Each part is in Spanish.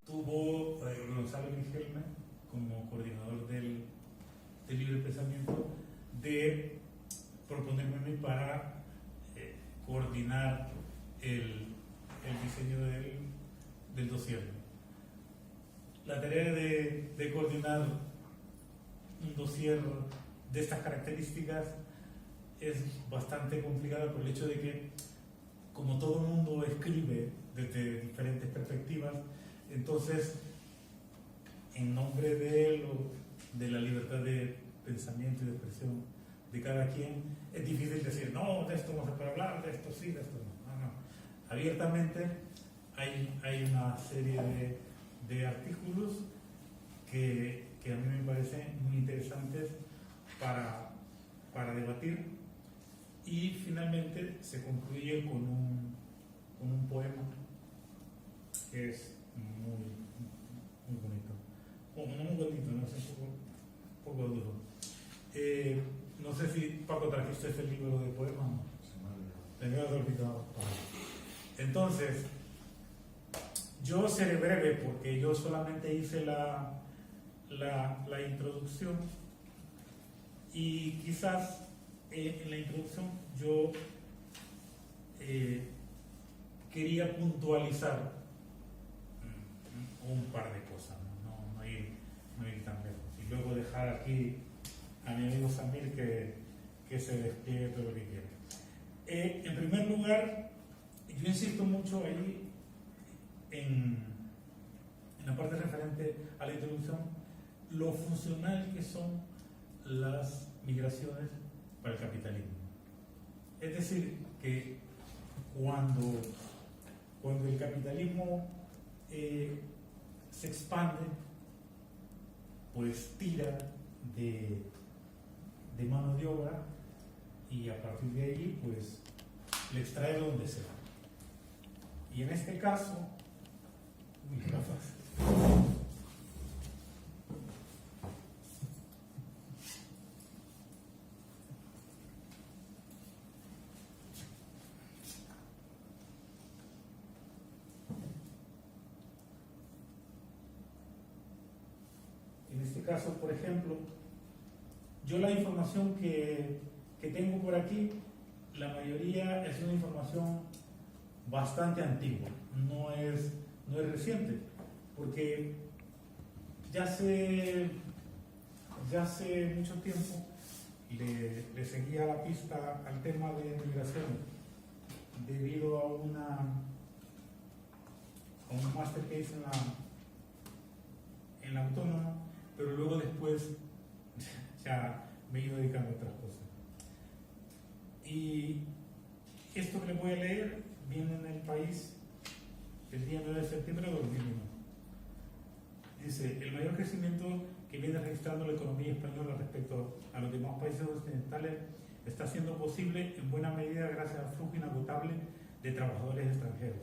tuvo Gonzalo Riquelme como coordinador del libre pensamiento de proponerme a mí para coordinar el diseño del dossier. La tarea de coordinar un dossier de estas características es bastante complicada por el hecho de que, como todo el mundo escribe desde diferentes perspectivas, entonces, en nombre de la libertad de pensamiento y de expresión de cada quien, es difícil decir, no, de esto no se puede hablar, de esto sí, de esto no. No, no. Abiertamente hay una serie de artículos que a mí me parecen muy interesantes para debatir, y finalmente se concluye con un poema que es muy bonito. Bueno, no muy bonito, no, es un poco duro. No sé si, Paco, trajiste este libro de poemas, ¿no? Se me había olvidado. Entonces, yo seré breve porque yo solamente hice la introducción, y quizás en la introducción yo quería puntualizar un par de cosas, no ir tan lejos, y luego dejar aquí a mi amigo Samir que se despliegue todo lo que quiera. En primer lugar, yo insisto mucho ahí en la parte referente a la introducción, lo funcional que son las migraciones para el capitalismo. Es decir, que cuando el capitalismo se expande, pues tira de mano de obra, y a partir de ahí pues le extrae donde sea. Y en este caso, por ejemplo, yo la información que tengo por aquí, la mayoría es una información bastante antigua, no es reciente, porque ya hace mucho tiempo le seguía la pista al tema de migración debido a un máster que hice en la Autónoma, pero luego después ya me he ido dedicando a otras cosas. Y esto que les voy a leer viene en El País el día 9 de septiembre de 2001. Dice: el mayor crecimiento que viene registrando la economía española respecto a los demás países occidentales está siendo posible en buena medida gracias al flujo inagotable de trabajadores extranjeros.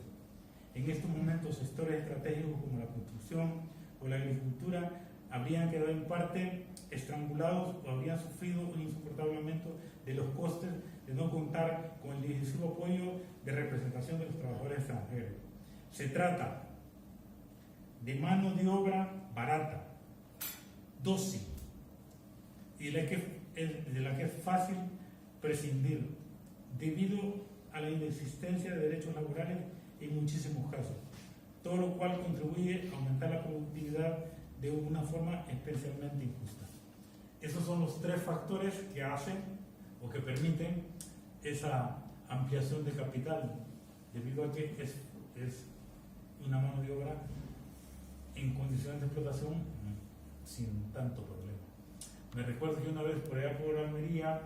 En estos momentos, sectores estratégicos como la construcción o la agricultura habrían quedado en parte estrangulados o habrían sufrido un insoportable aumento de los costes de no contar con el decisivo apoyo de representación de los trabajadores extranjeros. Se trata de mano de obra barata, dócil, y de la que es fácil prescindir debido a la inexistencia de derechos laborales en muchísimos casos, todo lo cual contribuye a aumentar la productividad de una forma especialmente injusta. Esos son los tres factores que hacen o que permiten esa ampliación de capital, debido a que es una mano de obra en condiciones de explotación sin tanto problema. Me recuerdo que una vez por allá por Almería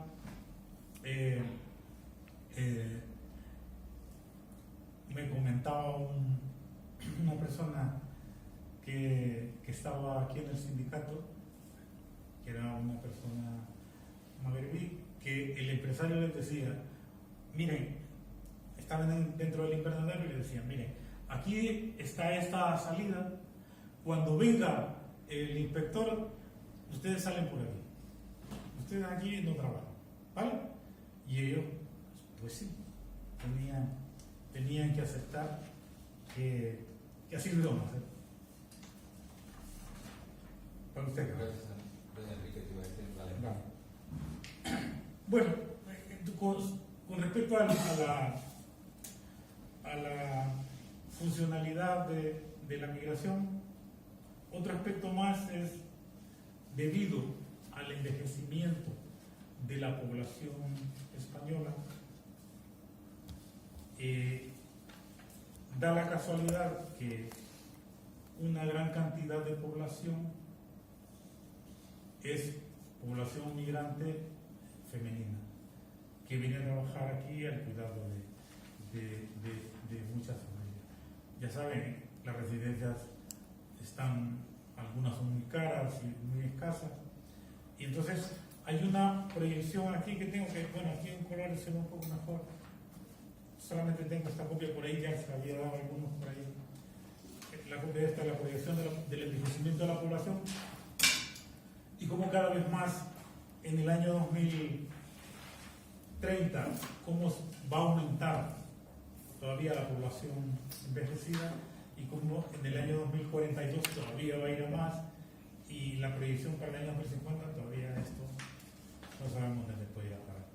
me comentaba una persona que estaba aquí en el sindicato, que era una persona magrebí, que el empresario les decía: miren, estaban dentro del invernadero y le decían: miren, aquí está esta salida, cuando venga el inspector, ustedes salen por aquí, ustedes aquí no trabajan, ¿vale? Y ellos, pues sí, tenían que aceptar que así lo íbamos a hacer. Para usted. Gracias, Enrique, te iba a decir, vale. Vale. Bueno, con respecto a la funcionalidad de la migración, otro aspecto más es debido al envejecimiento de la población española, da la casualidad que una gran cantidad de población es población migrante femenina, que viene a trabajar aquí al cuidado de muchas familias. Ya saben, las residencias algunas son muy caras y muy escasas, y entonces hay una proyección aquí que tengo que, bueno, aquí en color se ve un poco mejor, solamente tengo esta copia por ahí, ya se había dado algunos por ahí. La copia esta es la proyección del envejecimiento de la población, y como cada vez más en el año 2030, cómo va a aumentar todavía la población envejecida, y como en el año 2042 todavía va a ir a más, y la proyección para el año 2050 todavía esto no sabemos dónde puede ir a parar.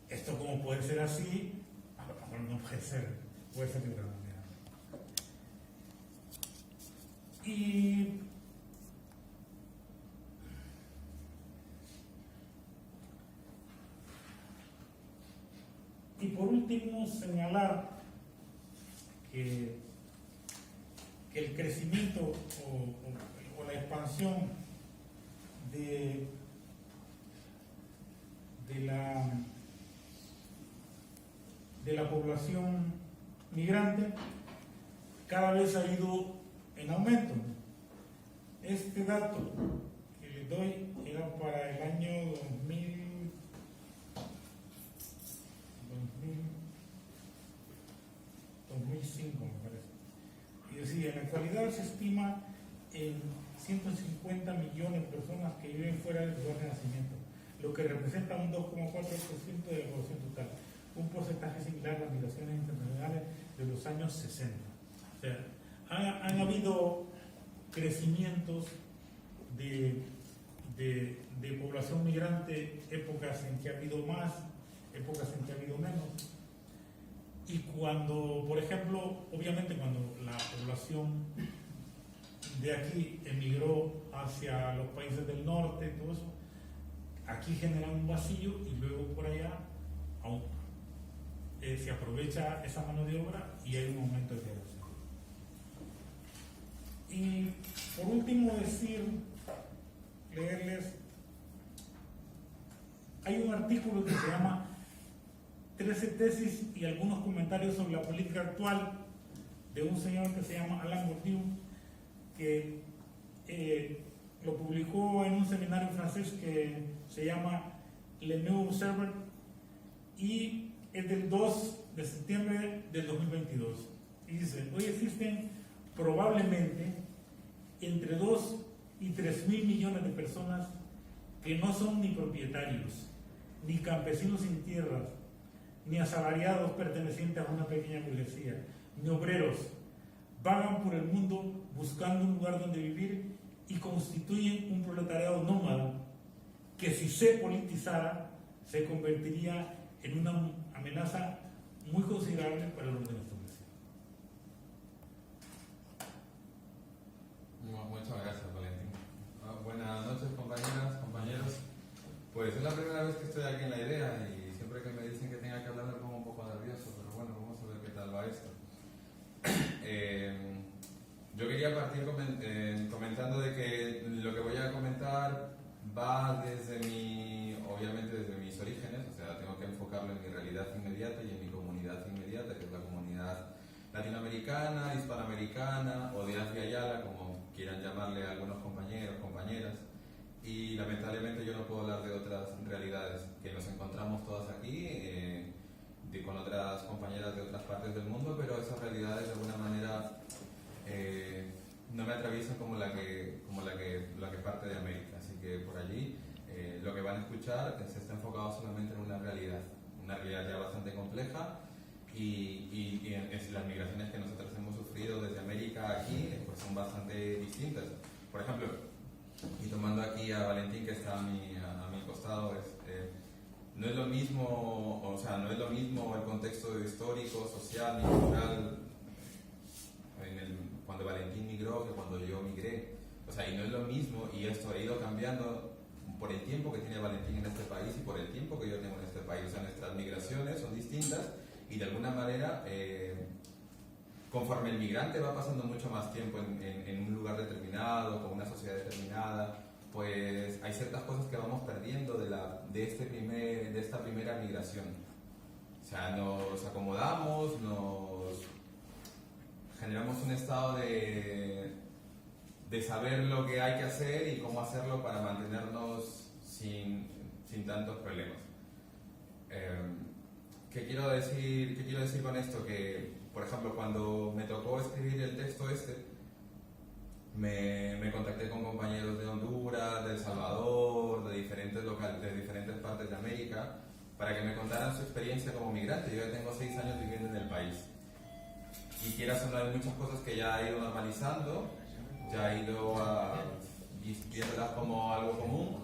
Esto como puede ser así, a lo mejor no puede ser de otra manera. Y por último, señalar que el crecimiento o la expansión de la población migrante cada vez ha ido en aumento. Este dato que les doy era para el año 2005, me parece. Y decía, en la actualidad se estima en 150 millones de personas que viven fuera del lugar de nacimiento, lo que representa un 2,4% de la población total, un porcentaje similar a las migraciones internacionales de los años 60. O sea, han habido crecimientos de población migrante, épocas en que ha habido más, épocas en que ha habido menos. Y cuando, por ejemplo, obviamente cuando la población de aquí emigró hacia los países del norte, todo eso, aquí genera un vacío, y luego por allá se aprovecha esa mano de obra y hay un aumento de población. Y por último leerles, hay un artículo que se llama 13 tesis y algunos comentarios sobre la política actual, de un señor que se llama Alain Bourdieu, que lo publicó en un seminario francés que se llama Le New Observer, y es del 2 de septiembre del 2022. Y dice, hoy existen probablemente entre 2 y 3 mil millones de personas que no son ni propietarios, ni campesinos sin tierras, ni asalariados pertenecientes a una pequeña burguesía, ni obreros. Vagan por el mundo buscando un lugar donde vivir y constituyen un proletariado nómada que, si se politizara, se convertiría en una amenaza muy considerable para el orden establecido. Muchas gracias, Valentín. Buenas noches, compañeras, compañeros. Pues es la primera vez que estoy aquí en La Idea, y siempre que me dicen que tenga que hablar me pongo un poco nervioso, pero bueno, vamos a ver qué tal va esto. Yo quería partir comentando de que lo que voy a comentar va obviamente desde mis orígenes, o sea, tengo que enfocarlo en mi realidad inmediata y en mi comunidad inmediata, que es la comunidad latinoamericana, hispanoamericana o de Asia y Ala, como quieran llamarle a algunos compañeros, compañeras. Y lamentablemente yo no puedo hablar de otras realidades que nos encontramos todas aquí, con otras compañeras de otras partes del mundo, pero esas realidades de alguna manera no me atraviesan como la que parte de América. Así que por allí lo que van a escuchar se está enfocado solamente en una realidad ya bastante compleja, y las migraciones que nosotros hemos sufrido desde América aquí pues son bastante distintas. Por ejemplo, y tomando aquí a Valentín, que está a mi costado, no es lo mismo, o sea, no es lo mismo el contexto histórico, social ni cultural cuando Valentín migró que cuando yo migré. O sea, y no es lo mismo, y esto ha ido cambiando por el tiempo que tiene Valentín en este país y por el tiempo que yo tengo en este país. O sea, nuestras migraciones son distintas y de alguna manera, conforme el migrante va pasando mucho más tiempo en un lugar determinado, con una sociedad determinada, pues hay ciertas cosas que vamos perdiendo de esta primera migración. O sea, nos acomodamos, generamos un estado de saber lo que hay que hacer y cómo hacerlo para mantenernos sin tantos problemas. ¿Qué quiero decir con esto? Que, por ejemplo, cuando me tocó escribir el texto me contacté con compañeros de Honduras, de El Salvador, de diferentes partes de América, para que me contaran su experiencia como migrante. Yo ya tengo 6 años viviendo en el país. Y quieras o no, hay muchas cosas que ya he ido normalizando, ya he ido viéndolas como algo común,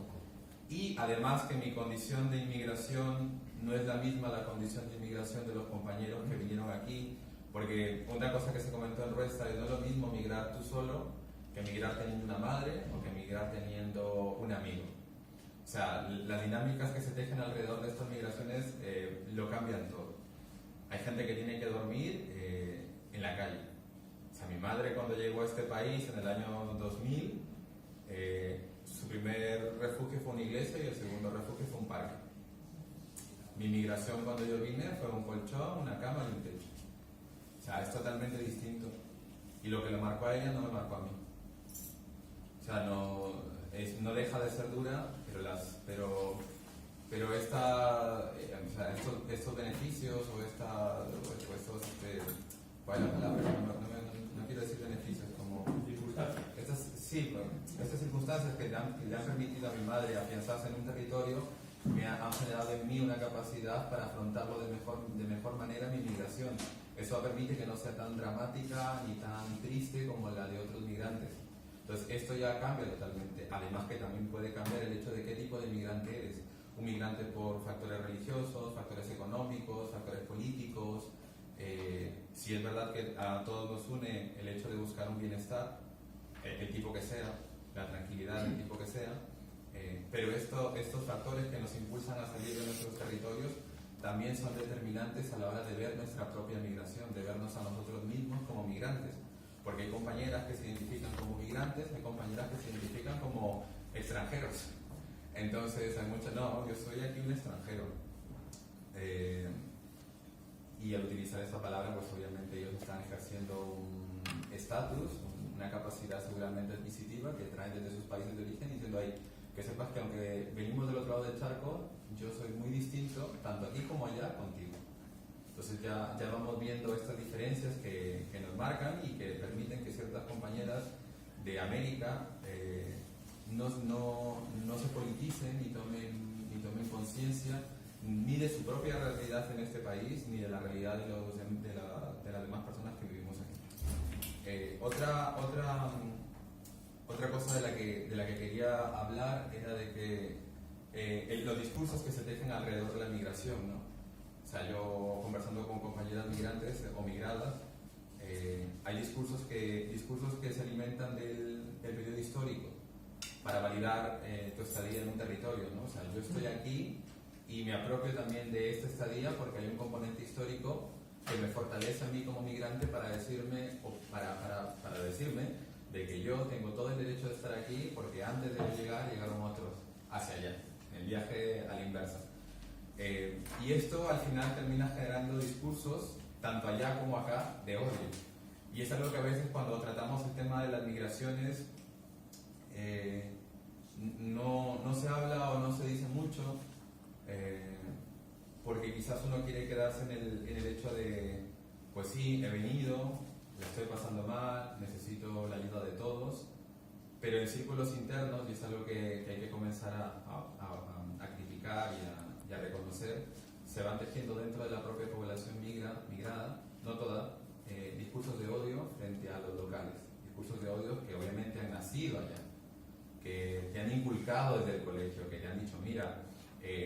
y además que mi condición de inmigración no es la misma la condición de inmigración de los compañeros que vinieron aquí, porque una cosa que se comentó en Ruesta es no es lo mismo migrar tú solo que migrar teniendo una madre o que migrar teniendo un amigo. O sea, las dinámicas que se tejen alrededor de estas migraciones lo cambian todo. Hay gente que tiene que dormir en la calle. O sea, mi madre cuando llegó a este país en el año 2000, su primer refugio fue una iglesia y el segundo refugio fue un parque. Mi migración cuando yo vine fue un colchón, una cama y un techo. O sea, es totalmente distinto. Y lo que le marcó a ella no me marcó a mí. O sea, no deja de ser dura, pero estos beneficios o estos, ¿cuál es la palabra? No quiero decir beneficios, como estas circunstancias que le han permitido a mi madre afianzarse en un territorio han generado en mí una capacidad para afrontarlo de mejor manera mi migración. Eso permite que no sea tan dramática ni tan triste como la de otros migrantes. Entonces esto ya cambia totalmente. Además que también puede cambiar el hecho de qué tipo de migrante eres. Un migrante por factores religiosos, factores económicos, factores políticos. Si es verdad que a todos nos une el hecho de buscar un bienestar, el tipo que sea, la tranquilidad del tipo que sea, pero estos factores que nos impulsan a salir de nuestros territorios también son determinantes a la hora de ver nuestra propia migración, de vernos a nosotros mismos como migrantes. Porque hay compañeras que se identifican como migrantes, hay compañeras que se identifican como extranjeros. Entonces hay muchas, no, yo soy aquí un extranjero. Y al utilizar esta palabra, pues obviamente ellos están ejerciendo un estatus, una capacidad seguramente adquisitiva que traen desde sus países de origen, diciendo ahí, que sepas que aunque venimos del otro lado del charco, yo soy muy distinto, tanto aquí como allá, contigo. Entonces ya vamos viendo estas diferencias que nos marcan y que permiten que ciertas compañeras de América no se politicen ni tomen conciencia ni de su propia realidad en este país, ni de la realidad de las demás personas que vivimos aquí. Otra cosa de la que quería hablar era de que los discursos que se tejen alrededor de la migración, ¿no? O sea, yo conversando con compañeras migrantes o migradas, hay discursos que se alimentan del periodo histórico para validar tu estadía en un territorio, ¿no? O sea, yo estoy aquí y me apropio también de esta estadía porque hay un componente histórico que me fortalece a mí como migrante para decirme de que yo tengo todo el derecho de estar aquí porque antes de yo llegar llegaron otros hacia allá, el viaje a la inversa. Y esto al final termina generando discursos, tanto allá como acá, de odio. Y es algo que a veces cuando tratamos el tema de las migraciones no se habla o no se dice mucho, porque quizás uno quiere quedarse en el hecho de, pues sí, he venido, le estoy pasando mal, necesito la ayuda de todos, pero en círculos internos, y es algo que hay que comenzar a criticar y a reconocer, se van tejiendo dentro de la propia población migrada, no toda, discursos de odio frente a los locales, discursos de odio que obviamente han nacido allá, que te han inculcado desde el colegio, que te han dicho, mira,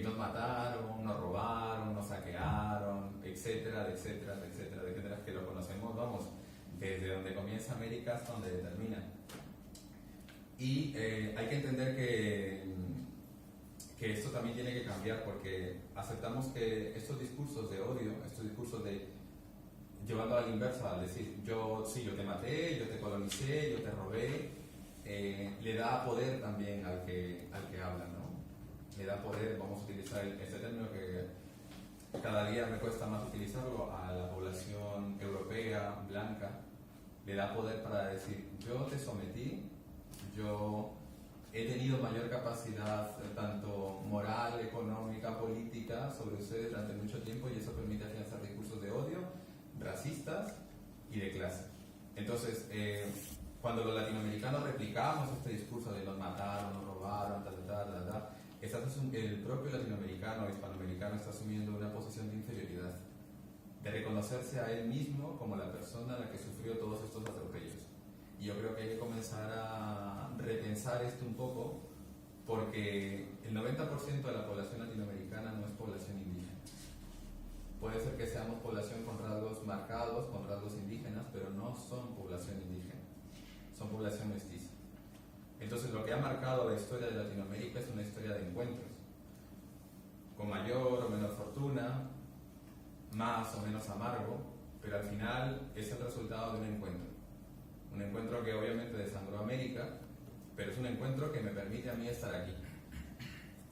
nos mataron, nos robaron, nos saquearon, etcétera, etcétera, etcétera, etcétera, que lo conocemos, vamos, desde donde comienza América hasta donde termina. Y hay que entender que esto también tiene que cambiar, porque aceptamos que estos discursos de odio, estos discursos de llevando a la inversa, al decir yo te maté, yo te colonicé, yo te robé, le da poder también al que habla, ¿no? Le da poder, vamos a utilizar este término que cada día me cuesta más utilizarlo, a la población europea, blanca, le da poder para decir yo te sometí, yo he tenido mayor capacidad tanto moral, económica, política sobre ustedes durante mucho tiempo, y eso permite afianzar discursos de odio, racistas y de clase. Entonces, cuando los latinoamericanos replicamos este discurso de nos mataron, nos robaron, el propio latinoamericano o hispanoamericano está asumiendo una posición de inferioridad, de reconocerse a él mismo como la persona a la que sufrió todos estos atropellos. Y yo creo que hay que comenzar a repensar esto un poco, porque el 90% de la población latinoamericana no es población indígena. Puede ser que seamos población con rasgos marcados, con rasgos indígenas, pero no son población indígena, son población mestiza. Entonces, lo que ha marcado la historia de Latinoamérica es una historia de encuentros, con mayor o menor fortuna, más o menos amargo, pero al final es el resultado de un encuentro. Un encuentro que obviamente desangró América, pero es un encuentro que me permite a mí estar aquí,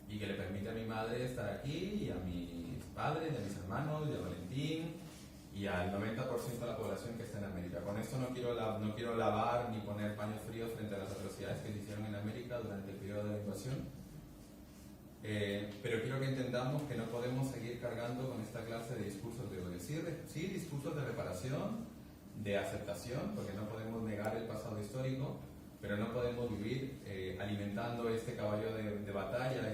y que le permite a mi madre estar aquí, y a mis padres, y a mis hermanos, y a Valentín, y al 90% de la población que está en América. Con esto no quiero lavar ni poner paños fríos frente a las atrocidades que se hicieron en América durante el periodo de la invasión, pero quiero que entendamos que no podemos seguir cargando con esta clase de discursos de odio. Sí, discursos de reparación, de aceptación, porque no podemos negar el pasado histórico, pero no podemos vivir alimentando este caballo de batalla,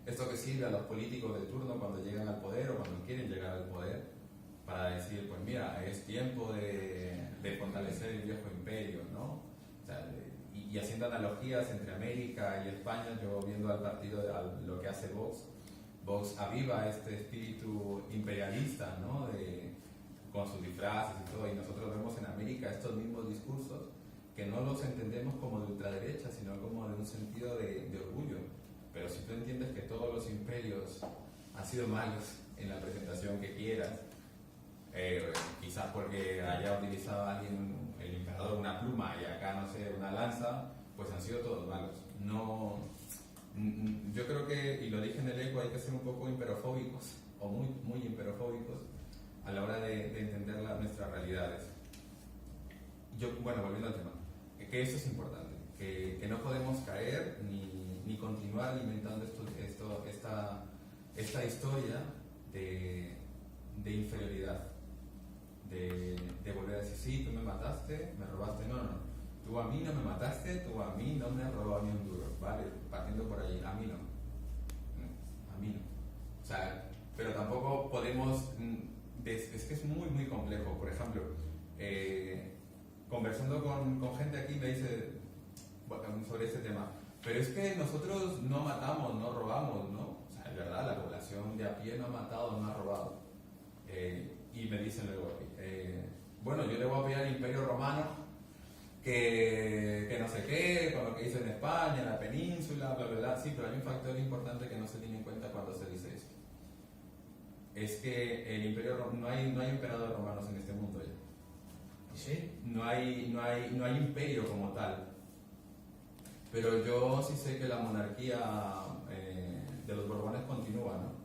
esto que sirve a los políticos de turno cuando llegan al poder o cuando quieren llegar al poder, para decir, pues mira, es tiempo de fortalecer el viejo imperio, ¿no? O sea, y haciendo analogías entre América y España, yo viendo al partido, lo que hace Vox aviva este espíritu imperialista, ¿no? Con sus disfraces y todo, y nosotros vemos en América estos mismos discursos que no los entendemos como de ultraderecha, sino como de un sentido de orgullo. Pero si tú entiendes que todos los imperios han sido malos en la presentación que quieras, quizás porque haya utilizado alguien, el emperador, una pluma y acá, no sé, una lanza, pues han sido todos malos. No, yo creo que, y lo dije en el eco, hay que ser un poco imperofóbicos, o muy, muy imperofóbicos, a la hora de entender nuestras realidades. Bueno, volviendo al tema, que eso es importante, que no podemos caer ni continuar alimentando esta historia de inferioridad, de volver a decir, sí, tú me mataste, me robaste, no, tú a mí no me mataste, tú a mí no me has robado ni un duro, ¿vale? Partiendo por allí, a mí no. O sea, pero tampoco podemos, es que es muy, muy complejo. Por ejemplo, conversando con gente aquí me dice, bueno, sobre este tema, pero es que nosotros no matamos, no robamos, ¿no? O sea, es verdad, la población de a pie no ha matado, no ha robado. Y me dicen luego, bueno, yo le voy a pedir al Imperio Romano que no sé qué, con lo que hizo en España, en la península, bla, bla, bla. Sí, pero hay un factor importante que no se tiene en cuenta cuando se dice esto. Es que el Imperio no hay emperadores romanos en este mundo ya. ¿Sí? No hay imperio como tal. Pero yo sí sé que la monarquía de los Borbones continúa, ¿no?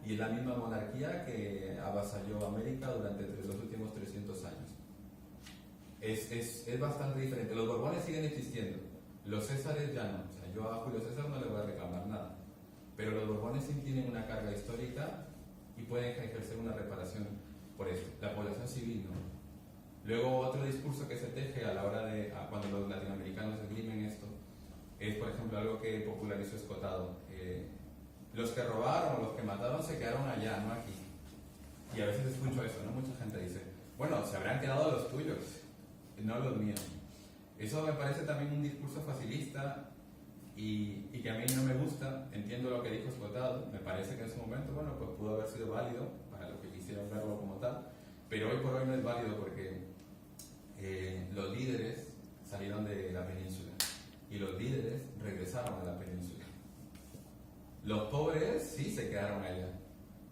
Y es la misma monarquía que avasalló América durante los últimos 300 años. Es bastante diferente. Los Borbones siguen existiendo, los Césares ya no. O sea, yo a Julio César no le voy a reclamar nada. Pero los Borbones sí tienen una carga histórica y pueden ejercer una reparación por eso. La población civil no. Luego otro discurso que se teje a la hora cuando los latinoamericanos esgrimen esto, es por ejemplo algo que popularizó Escotado. Los que robaron o los que mataron se quedaron allá, no aquí. Y a veces escucho eso, ¿no? Mucha gente dice, bueno, se habrán quedado los tuyos, no los míos. Eso me parece también un discurso facilista y que a mí no me gusta. Entiendo lo que dijo Escotado, me parece que en su momento, bueno, pues pudo haber sido válido para los que quisieran verlo como tal, pero hoy por hoy no es válido porque los líderes salieron de la península y los líderes regresaron a la península. Los pobres sí se quedaron allá,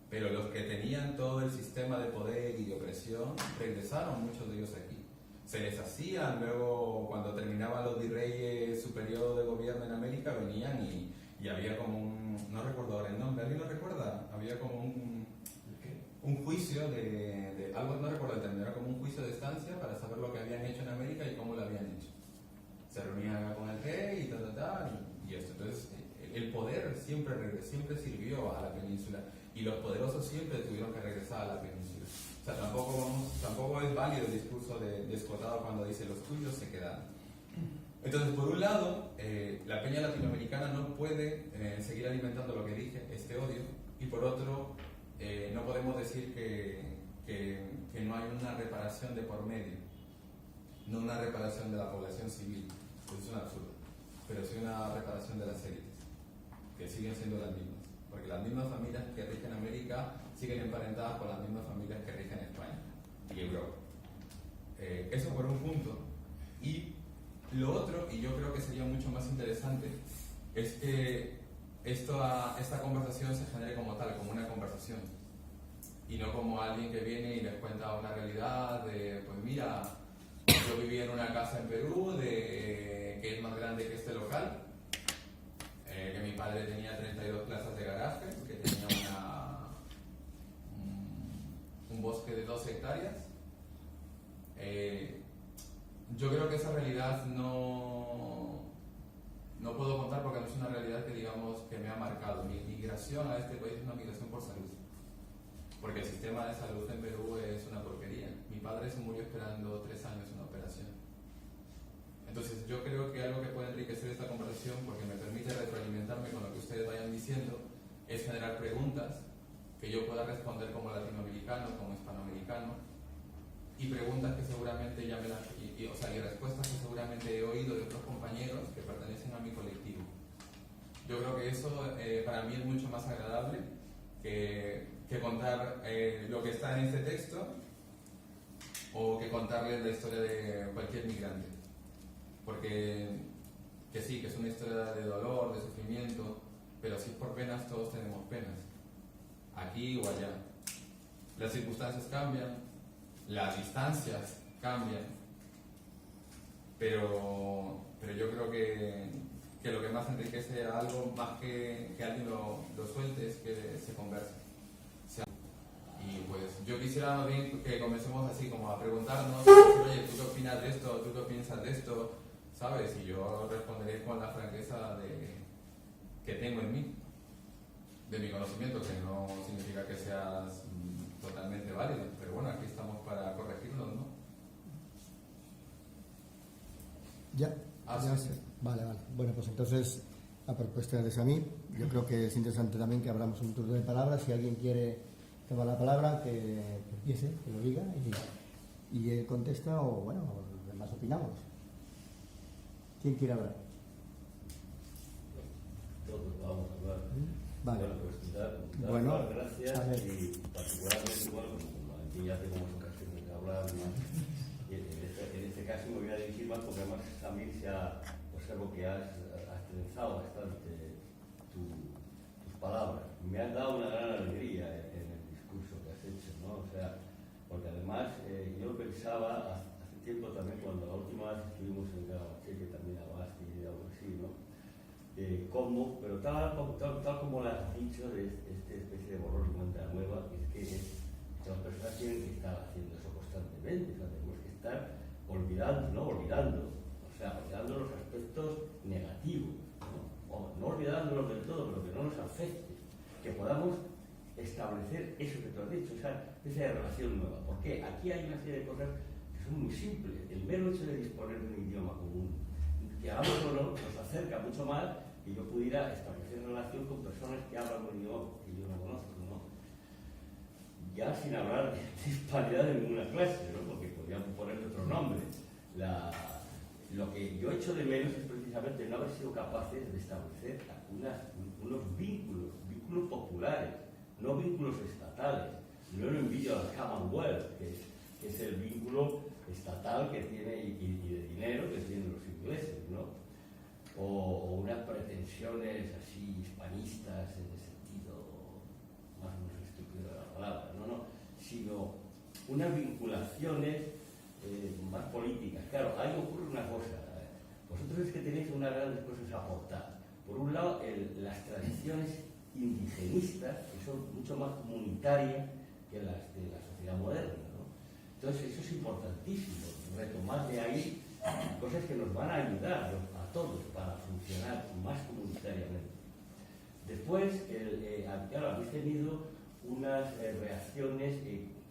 pero los que tenían todo el sistema de poder y de opresión regresaron, muchos de ellos aquí. Se les hacían, luego cuando terminaban los virreyes, su periodo de gobierno en América, venían y había como un, no recuerdo ahora el nombre, ¿alguien lo recuerda? Había como un juicio algo no recuerdo el término, era como un juicio de estancia para saber lo que habían hecho en América y cómo lo habían hecho. Se reunían con el rey y esto. Entonces, el poder siempre sirvió a la península y los poderosos siempre tuvieron que regresar a la península. O sea, tampoco es válido el discurso de Escotado cuando dice los tuyos se quedan. Entonces, por un lado, la peña latinoamericana no puede seguir alimentando lo que dije, este odio, y por otro, no podemos decir que no hay una reparación de por medio, no una reparación de la población civil, eso es un absurdo, pero sí una reparación de las élites, que siguen siendo las mismas, porque las mismas familias que rigen América siguen emparentadas con las mismas familias que rigen España y Europa. Eso por un punto. Y lo otro, y yo creo que sería mucho más interesante, es que esta conversación se genere como tal, como una conversación, y no como alguien que viene y les cuenta una realidad de, pues mira, yo vivía en una casa en Perú que es más grande que este local, que mi padre tenía 32 plazas de garaje, que tenía un bosque de 12 hectáreas. Yo creo que esa realidad no puedo contar porque no es una realidad que digamos que me ha marcado. Mi migración a este país es una migración por salud, porque el sistema de salud en Perú es una porquería. Mi padre se murió esperando 3 años una operación. Entonces yo creo que algo que puede enriquecer esta conversación, porque me permite retroalimentarme con lo que ustedes vayan diciendo, es generar preguntas que yo pueda responder como latinoamericano, como hispanoamericano, y preguntas que seguramente ya me las... y respuestas que seguramente he oído de otros compañeros que pertenecen a mi colectivo. Yo creo que eso para mí es mucho más agradable que contar lo que está en este texto o que contarles la historia de cualquier migrante. Porque que sí, que es una historia de dolor, de sufrimiento, pero si es por penas, todos tenemos penas, aquí o allá. Las circunstancias cambian, las distancias cambian, pero yo creo que lo que más enriquece a algo, más que alguien lo suelte, es que se converse. Y pues yo quisiera más bien que comencemos así como a preguntarnos, oye, ¿tú qué opinas de esto? ¿Tú qué piensas de esto? ¿Sabes? Y yo responderé con la franqueza que tengo en mí, de mi conocimiento, que no significa que seas totalmente válido, pero bueno, aquí estamos para corregirnos, ¿no? Ya. Sí. Vale. Bueno, pues entonces la propuesta es a mí. Yo creo que es interesante también que abramos un turno de palabras. Si alguien quiere tomar la palabra, que empiece, que lo diga y él contesta o, bueno, los demás opinamos. ¿Quién quiere hablar? Todos vamos a hablar. Vale. Bueno, pues dar gracias y particularmente, bueno, como aquí ya tenemos ocasiones de hablar más, y en este caso me voy a dirigir más porque además a mí observo que has trenzado bastante tus palabras. Me han dado una gran alegría en el discurso que has hecho, ¿no? O sea, porque además yo lo pensaba hace tiempo también cuando la última vez estuvimos en Carabanchel, que también hablaste de algo así, ¿no? Pero tal como lo has dicho, de esta especie de borrón y cuenta nueva, es que las personas tienen que estar haciendo eso constantemente. O sea, tenemos que estar olvidando los aspectos negativos, no olvidándolos del todo, pero que no nos afecte, que podamos establecer eso que tú has dicho, esa relación nueva. Porque aquí hay una serie de cosas que son muy simples. El mero hecho de disponer de un idioma común, que hagamos o no, nos acerca mucho más que yo pudiera establecer relación con personas que hablan un idioma que yo no conozco, ¿no? Ya sin hablar de hispanidad de ninguna clase, ¿no? Porque podríamos ponerle otro nombre. lo que yo echo de menos es precisamente no haber sido capaces de establecer unos vínculos populares, no vínculos estatales. No lo envidio al Commonwealth, que es el vínculo estatal que tiene y de dinero que tienen los ingleses, ¿no? O unas pretensiones así hispanistas en el sentido más o menos estúpido de la palabra, no, sino unas vinculaciones más políticas. Claro, ahí ocurre una cosa. Vosotros es que tenéis unas grandes cosas a aportar. Por un lado, las tradiciones indigenistas, que son mucho más comunitarias que las de la sociedad moderna, ¿no? Entonces, eso es importantísimo, retomar de ahí cosas que nos van a ayudar a todos para funcionar más comunitariamente. Después, claro, habéis tenido unas reacciones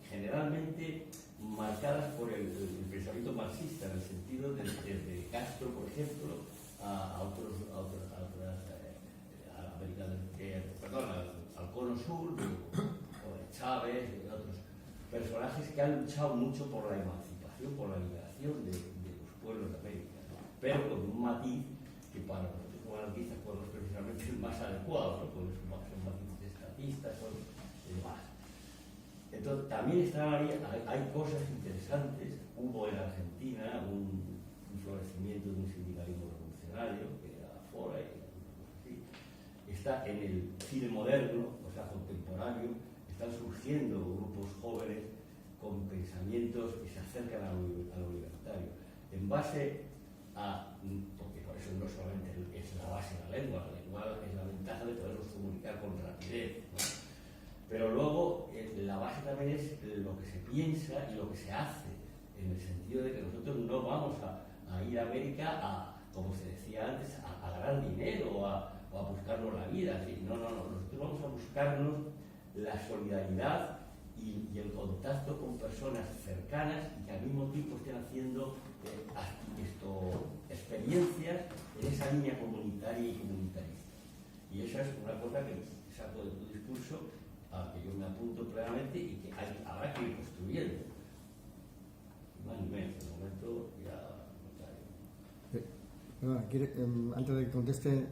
generalmente marcadas por el pensamiento marxista, en el sentido de desde Castro, por ejemplo, a al Cono Sur, o de Chávez, y otros personajes que han luchado mucho por la emancipación, por la liberación de los pueblos de América, ¿no? Pero con un matiz que para nosotros como anarquistas pues, no es precisamente el más adecuado, ¿no? Porque son matices estatistas y demás. Entonces, también hay cosas interesantes. Hubo en Argentina un florecimiento de un sindicalismo revolucionario, que era Fora y cosas así. Está en el cine moderno, o sea, contemporáneo, están surgiendo grupos jóvenes con pensamientos que se acercan a lo libertario. En base a, porque por eso no solamente es la base de la lengua es la ventaja de podernos comunicar con rapidez, ¿no? Pero luego la base también es lo que se piensa y lo que se hace, en el sentido de que nosotros no vamos a ir a América como se decía antes, a ganar dinero o a buscarnos la vida. ¿Sí? No, nosotros vamos a buscarnos la solidaridad y el contacto con personas cercanas y que al mismo tiempo estén haciendo experiencias en esa línea comunitaria y comunitarista. Y esa es una cosa que saco de tu discurso, a que yo me apunto plenamente y que habrá que ir construyendo. Más ni menos, de momento ya no está. Antes de que conteste,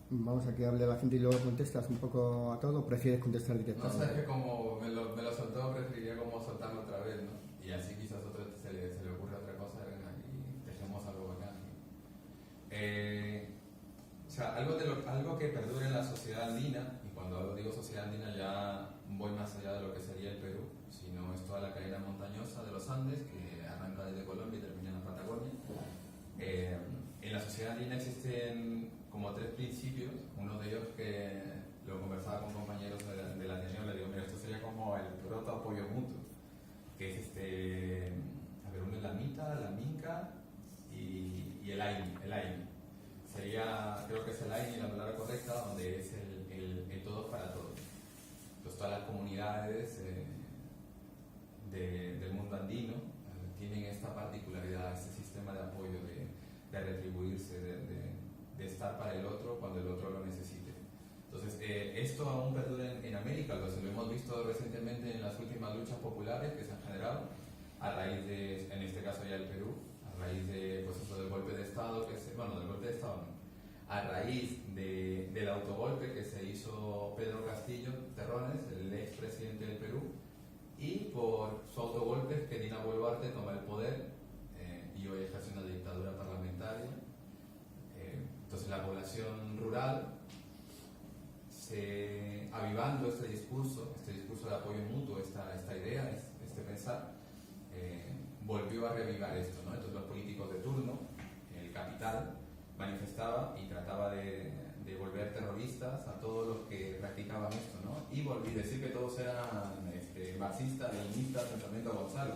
vamos a que hable la gente y luego contestas un poco a todo, ¿o prefieres contestar directamente? No sé, es que como me lo soltó, preferiría como soltarlo otra vez, ¿no? Y así quizás a otro se le ocurre otra cosa y dejemos algo bacán. O sea, algo que perdure en la sociedad andina, y cuando digo sociedad andina ya voy más allá de lo que sería el Perú, sino es toda la cadena montañosa de los Andes, que arranca desde Colombia y termina en la Patagonia. En la sociedad andina existen como 3 principios, uno de ellos que lo conversaba con compañeros de la Ateneo, le digo, mira, esto sería como el proto apoyo mutuo, que es uno es la Mita, la Minca y el Aini. Creo que es el Aini la palabra correcta, donde es el todos para todos. Entonces todas las comunidades del mundo andino tienen esta particularidad, este sistema de apoyo, de retribuirse, de estar para el otro cuando el otro lo necesite. Entonces, esto aún perdura en América, lo hemos visto recientemente en las últimas luchas populares que se han generado, a raíz de, en este caso ya el Perú, a raíz de, pues eso, del golpe de Estado, del golpe de Estado no, a raíz del autogolpe que se hizo Pedro Castillo Terrones, el expresidente del Perú, y por su autogolpe que Dina Boluarte toma el poder y hoy ejerce una dictadura parlamentaria. Entonces la población rural, avivando este discurso de apoyo mutuo, esta idea, este pensar, volvió a reavivar esto, ¿no? Entonces los políticos de turno, el capital, manifestaba y trataba de volver terroristas a todos los que practicaban esto, ¿no? Y decir que todos eran marxistas, leninistas, pensamiento Gonzalo,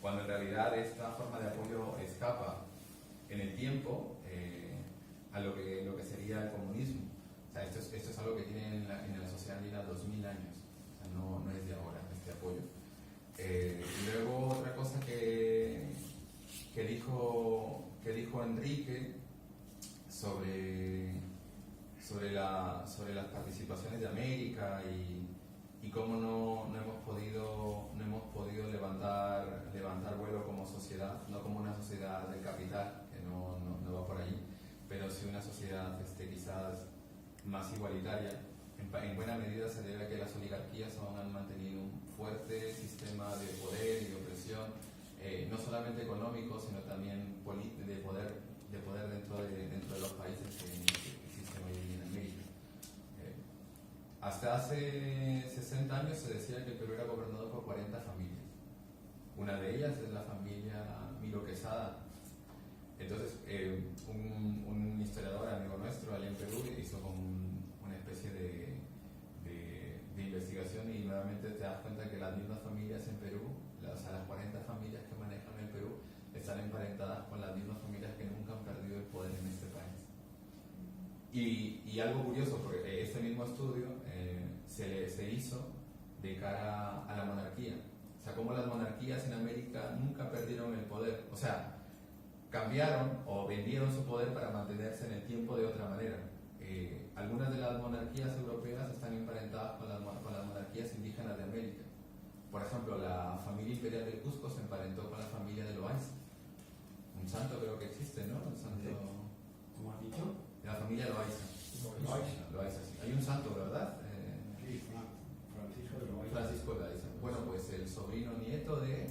cuando en realidad esta forma de apoyo escapa en el tiempo a lo que sería el comunismo. O sea, esto es algo que tiene en la sociedad andina 2000 años, o sea, no es de ahora este apoyo. Y luego otra cosa que dijo Enrique sobre las participaciones de América y cómo no hemos podido levantar vuelo como sociedad, no como una sociedad del capital, no va por allí, pero sí una sociedad quizás más igualitaria. En buena medida se debe a que las oligarquías aún han mantenido un fuerte sistema de poder y de opresión, no solamente económico, sino también de poder dentro de los países que existen hoy en América. Hasta hace 60 años se decía que el Perú era gobernado por 40 familias. Una de ellas es la familia Miro Quesada. Entonces, un historiador amigo nuestro allá en Perú hizo como una especie de investigación y nuevamente te das cuenta que las mismas familias en Perú, las 40 familias que manejan el Perú, están emparentadas con las mismas familias que nunca han perdido el poder en este país. Y algo curioso, porque este mismo estudio se hizo de cara a la monarquía. O sea, cómo las monarquías en América nunca perdieron el poder. O sea, cambiaron o vendieron su poder para mantenerse en el tiempo de otra manera. Algunas de las monarquías europeas están emparentadas con las monarquías indígenas de América. Por ejemplo, la familia imperial de Cusco se emparentó con la familia de Loaiza. Un santo creo que existe, ¿no? El santo... ¿Cómo has dicho? De la familia Loaiza. Loaiza, sí. Hay un santo, ¿verdad? Sí, Francisco de Loaiza. Francisco de Loaiza. Bueno, pues el sobrino nieto de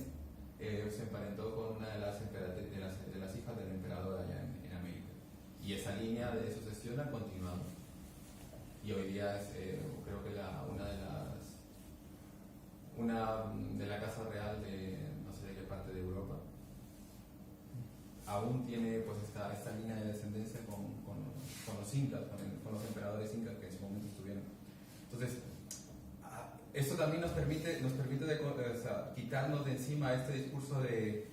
se emparentó con una de las hijas del emperador allá en América. Y esa línea de sucesión ha continuado. Y hoy día es, creo que una de la Casa Real de no sé de qué parte de Europa aún tiene pues esta línea de descendencia con los incas, con los emperadores incas que en su momento estuvieron. Entonces, esto también nos permite quitarnos de encima este discurso de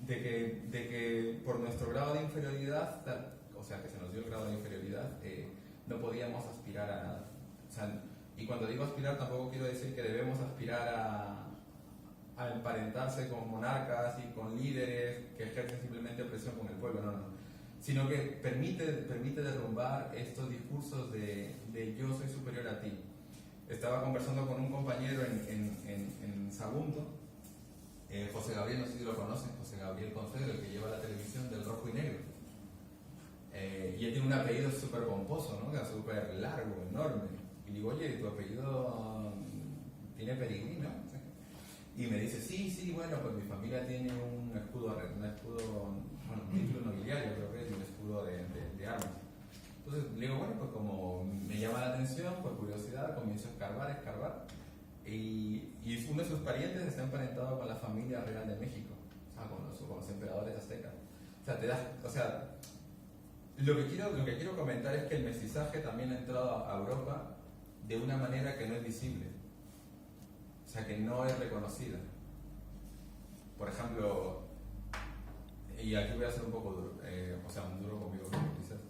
que por nuestro grado de inferioridad, o sea, que se nos dio el grado de inferioridad, no podíamos aspirar a nada. O sea, y cuando digo aspirar tampoco quiero decir que debemos aspirar a emparentarse con monarcas y con líderes que ejercen simplemente opresión con el pueblo, no. Sino que permite derrumbar estos discursos de yo soy superior a ti. Estaba conversando con un compañero en Sagunto, José Gabriel, no sé si lo conocen, José Gabriel Concedo, el que lleva la televisión del Rojo y Negro. Y él tiene un apellido súper pomposo, ¿no? Súper largo, enorme. Y digo, oye, tu apellido tiene peregrino. Y me dice, sí, bueno, pues mi familia tiene un título nobiliario, creo que es un escudo de armas. Entonces le digo, bueno, pues como me llama la atención, por curiosidad, comienzo a escarbar. Y uno de sus parientes está emparentado con la familia real de México, o sea, con los emperadores aztecas. O sea, lo que quiero comentar es que el mestizaje también ha entrado a Europa de una manera que no es visible, o sea, que no es reconocida. Por ejemplo, y aquí voy a ser un poco duro, un duro conmigo, quizás.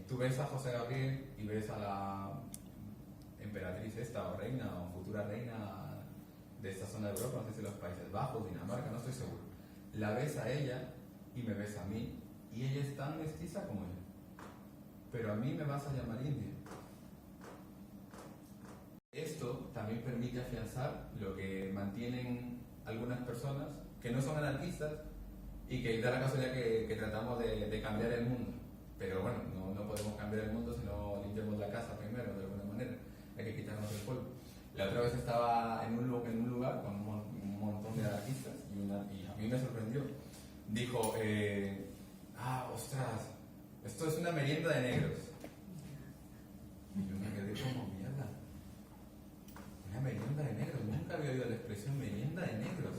Tú ves a José Gabriel y ves a la emperatriz o reina o futura reina de esta zona de Europa, no sé si los Países Bajos, Dinamarca, no estoy seguro. La ves a ella y me ves a mí, y ella es tan mestiza como yo, pero a mí me vas a llamar indio. Esto también permite afianzar lo que mantienen algunas personas que no son anarquistas y que da la casualidad que tratamos de cambiar el mundo. Pero bueno, no podemos cambiar el mundo si no limpiamos la casa primero, de alguna manera. Hay que quitarnos el polvo. La otra vez estaba en un lugar con un montón de anarquistas y a mí me sorprendió. Dijo, ostras, esto es una merienda de negros. Y yo me quedé como, mierda, una merienda de negros. Nunca había oído la expresión merienda de negros.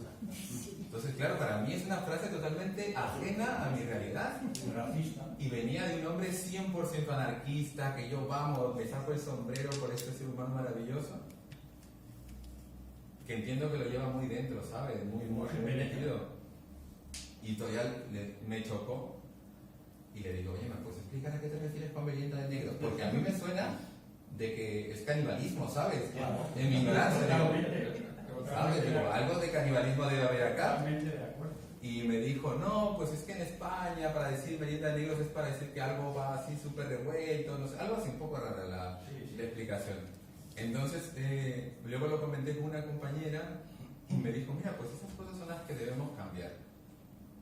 Entonces, claro, para mí es una frase totalmente ajena a mi realidad. Y venía de un hombre 100% anarquista, que yo, me saco el sombrero por este ser humano maravilloso, que entiendo que lo lleva muy dentro, ¿sabes? Muy metido. Y todavía me chocó. Y le digo, oye, ¿me puedes explicar a qué te refieres con merienda de negros? Porque a mí me suena de que es canibalismo, ¿sabes? Claro. En mi ignorancia, ¿sabes? Digo, algo de canibalismo debe haber acá. Totalmente de acuerdo. Y me dijo, no, pues es que en España para decir merienda de negros es para decir que algo va así súper revuelto, no sé, algo así un poco rara la explicación. Entonces, luego lo comenté con una compañera y me dijo, mira, pues esas cosas son las que debemos cambiar.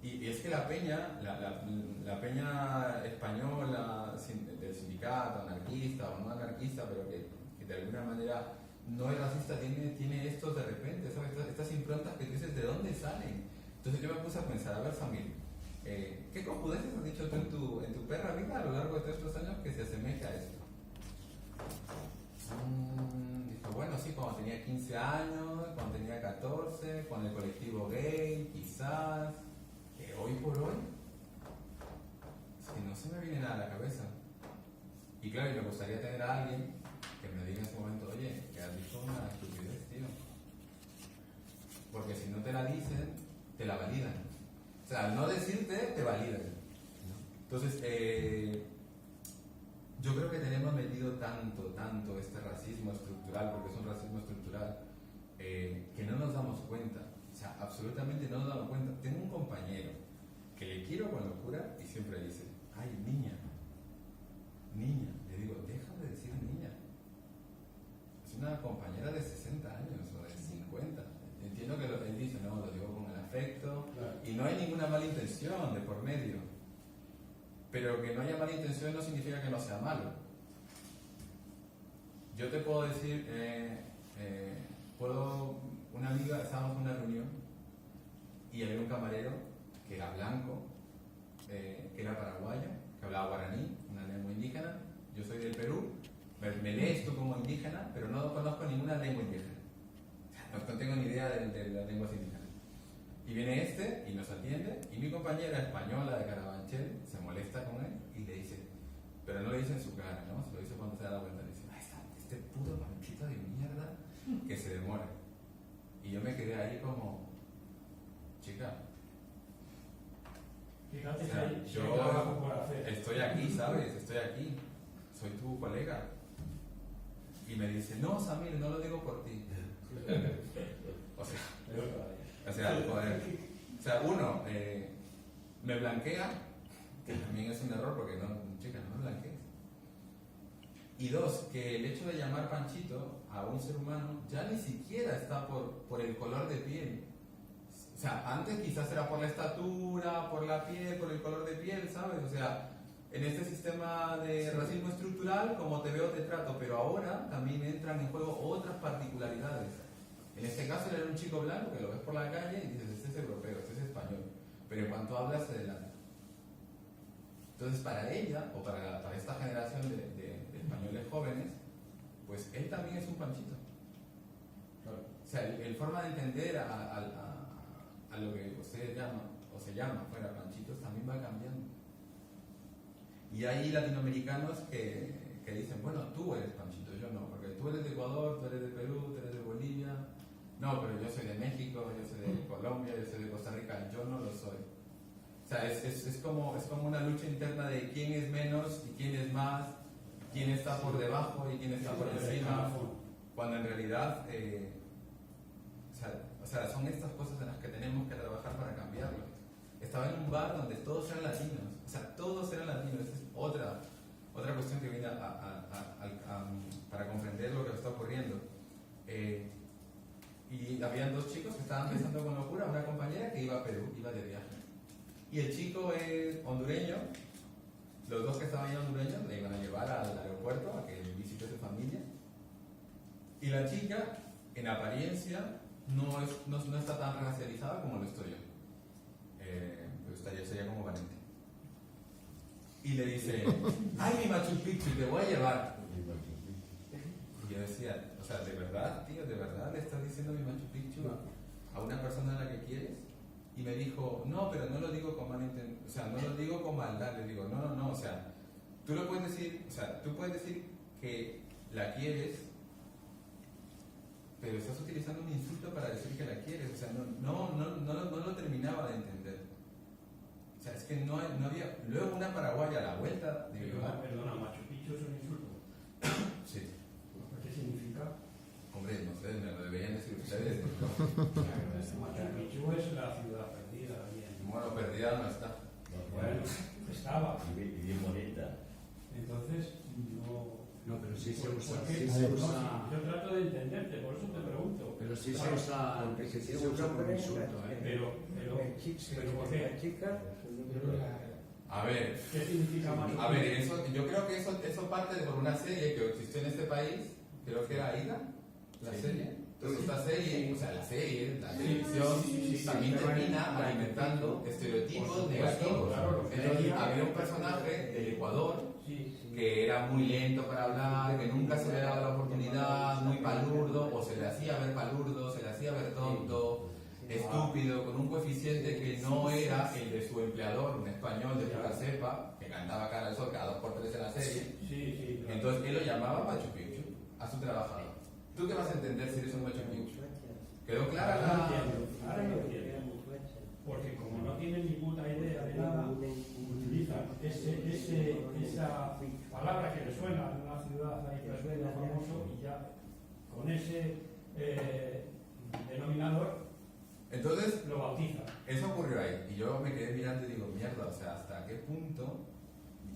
Y es que la peña, la peña española del sindicato, anarquista o no anarquista, pero que de alguna manera no es racista, tiene estos de repente, ¿sabes? Estas improntas que tú dices, ¿de dónde salen? Entonces yo me puse a pensar, a ver, Samir, ¿qué cojudeces has dicho tú en tu perra vida a lo largo de todos estos años que se asemeja a esto? Dijo, bueno, sí, cuando tenía 15 años, cuando tenía 14, con el colectivo gay, quizás, que hoy por hoy, es que no se me viene nada a la cabeza. Y claro, me gustaría tener a alguien que me diga en ese momento, oye, que has dicho una estupidez, tío. Porque si no te la dicen, te la validan. O sea, al no decirte, te validan. Entonces, yo creo que tenemos metido tanto este racismo estructural, porque es un racismo estructural, que no nos damos cuenta. O sea, absolutamente no nos damos cuenta. Tengo un compañero que le quiero con locura y siempre dice, ay, niña. Le digo, deja de decir niña. Es una compañera de 60 años o de 50. Entiendo que él dice, no, lo digo con el afecto, claro. Y no hay ninguna mala intención de por medio. Pero que no haya mala intención no significa que no sea malo. Yo te puedo decir, una amiga, estábamos en una reunión y había un camarero que era blanco, que era paraguayo, que hablaba guaraní, una lengua indígena. Yo soy del Perú, me lees tú como indígena, pero no conozco ninguna lengua indígena. No tengo ni idea de las lenguas indígenas. Y viene este y nos atiende, y mi compañera española de Carabanchel se molesta con él y le dice, pero no le dice en su cara, ¿no? Se lo dice cuando se da la vuelta, le dice, ahí está, este puto manchito de mierda que se demora. Y yo me quedé ahí como, chica, fíjate, o sea, si yo hay trabajo por hacer. estoy aquí, ¿sabes? Estoy aquí, soy tu colega. Y me dice, no, Samir, no lo digo por ti. O sea, uno, me blanquea, que también es un error porque no, chica, no me blanquees. Y dos, que el hecho de llamar Panchito a un ser humano ya ni siquiera está por el color de piel. O sea, antes quizás era por la estatura, por la piel, por el color de piel, ¿sabes? O sea, en este sistema de racismo estructural, como te veo, te trato, pero ahora también entran en juego otras particularidades. En este caso él era un chico blanco que lo ves por la calle y dices, este es europeo, este es español, pero en cuanto hablas se delanta. Entonces para ella, o para esta generación de españoles jóvenes, pues él también es un Panchito. O sea, el forma de entender a lo que ustedes llaman, o se llama fuera Panchitos, también va cambiando. Y hay latinoamericanos que dicen, bueno, tú eres Panchito, yo no, porque tú eres de Ecuador, tú eres de Perú, tú eres de Bolivia. No, pero yo soy de México, yo soy de Colombia, yo soy de Costa Rica, yo no lo soy. O sea, es como una lucha interna de quién es menos y quién es más, quién está por debajo y quién está por encima, cuando en realidad, o sea, son estas cosas en las que tenemos que trabajar para cambiarlo. Estaba en un bar donde todos eran latinos, o sea, todos eran latinos. Esa es otra cuestión que viene para comprender lo que está ocurriendo. Y habían dos chicos que estaban pensando con locura, una compañera que iba a Perú, iba de viaje. Y el chico es hondureño, los dos que estaban ahí hondureños le iban a llevar al aeropuerto a que visite a su familia. Y la chica, en apariencia, no está tan racializada como lo estoy yo. Pues sería como Valente. Y le dice, ay, mi Machu Picchu, te voy a llevar. Y yo decía, o sea, ¿de verdad, tío? ¿De verdad le estás diciendo mi Machu Picchu a una persona a la que quieres? Y me dijo, no, pero no lo digo con mala intención, o sea, no lo digo con maldad. Le digo, no, o sea, tú lo puedes decir, o sea, tú puedes decir que la quieres, pero estás utilizando un insulto para decir que la quieres. O sea, no lo terminaba de entender. O sea, es que no había... Luego una paraguaya a la vuelta... Perdona, Machu Picchu es un insulto. Sí. ¿Qué significa? Hombre, no sé, me lo deberían decir ustedes. Machu Picchu es la ciudad perdida. Bueno, perdida no está. Bueno, estaba. Y bien bonita. Entonces, no... No, pero sí se usa. A Sí ver. se usa. Yo trato de entenderte, por eso te pregunto. Pero sí se usa, Porque si sí tiene se un usa como nombre, insulto, ¿eh? Pero ¿por qué? chica, A ver, ¿Qué significa más? a ver, eso, yo creo que eso parte de por una serie que existió en este país, creo que era Aida, la serie. Entonces esta serie, o sea, la serie, la televisión, también termina alimentando estereotipos negativos. Entonces había un personaje del Ecuador que era muy lento para hablar, que nunca se le daba la oportunidad, muy palurdo, o se le hacía ver palurdo, se le hacía ver tonto, estúpido, con un coeficiente que no era el de su empleador, un español de pura cepa, que cantaba cara al sol cada 2 por 3 en la serie. Entonces él lo llamaba Machu Picchu a su trabajador. ¿Tú qué vas a entender si eres un Machu Picchu? ¿Quedó clara la...? Ahora lo entiendo. Porque como no tienen ni puta idea de nada, utilizan esa palabra que le suena en una ciudad ahí que suena famoso y ya con ese denominador Entonces, lo bautizan. eso ocurrió ahí. Y yo me quedé mirando y digo, mierda, o sea, ¿hasta qué punto?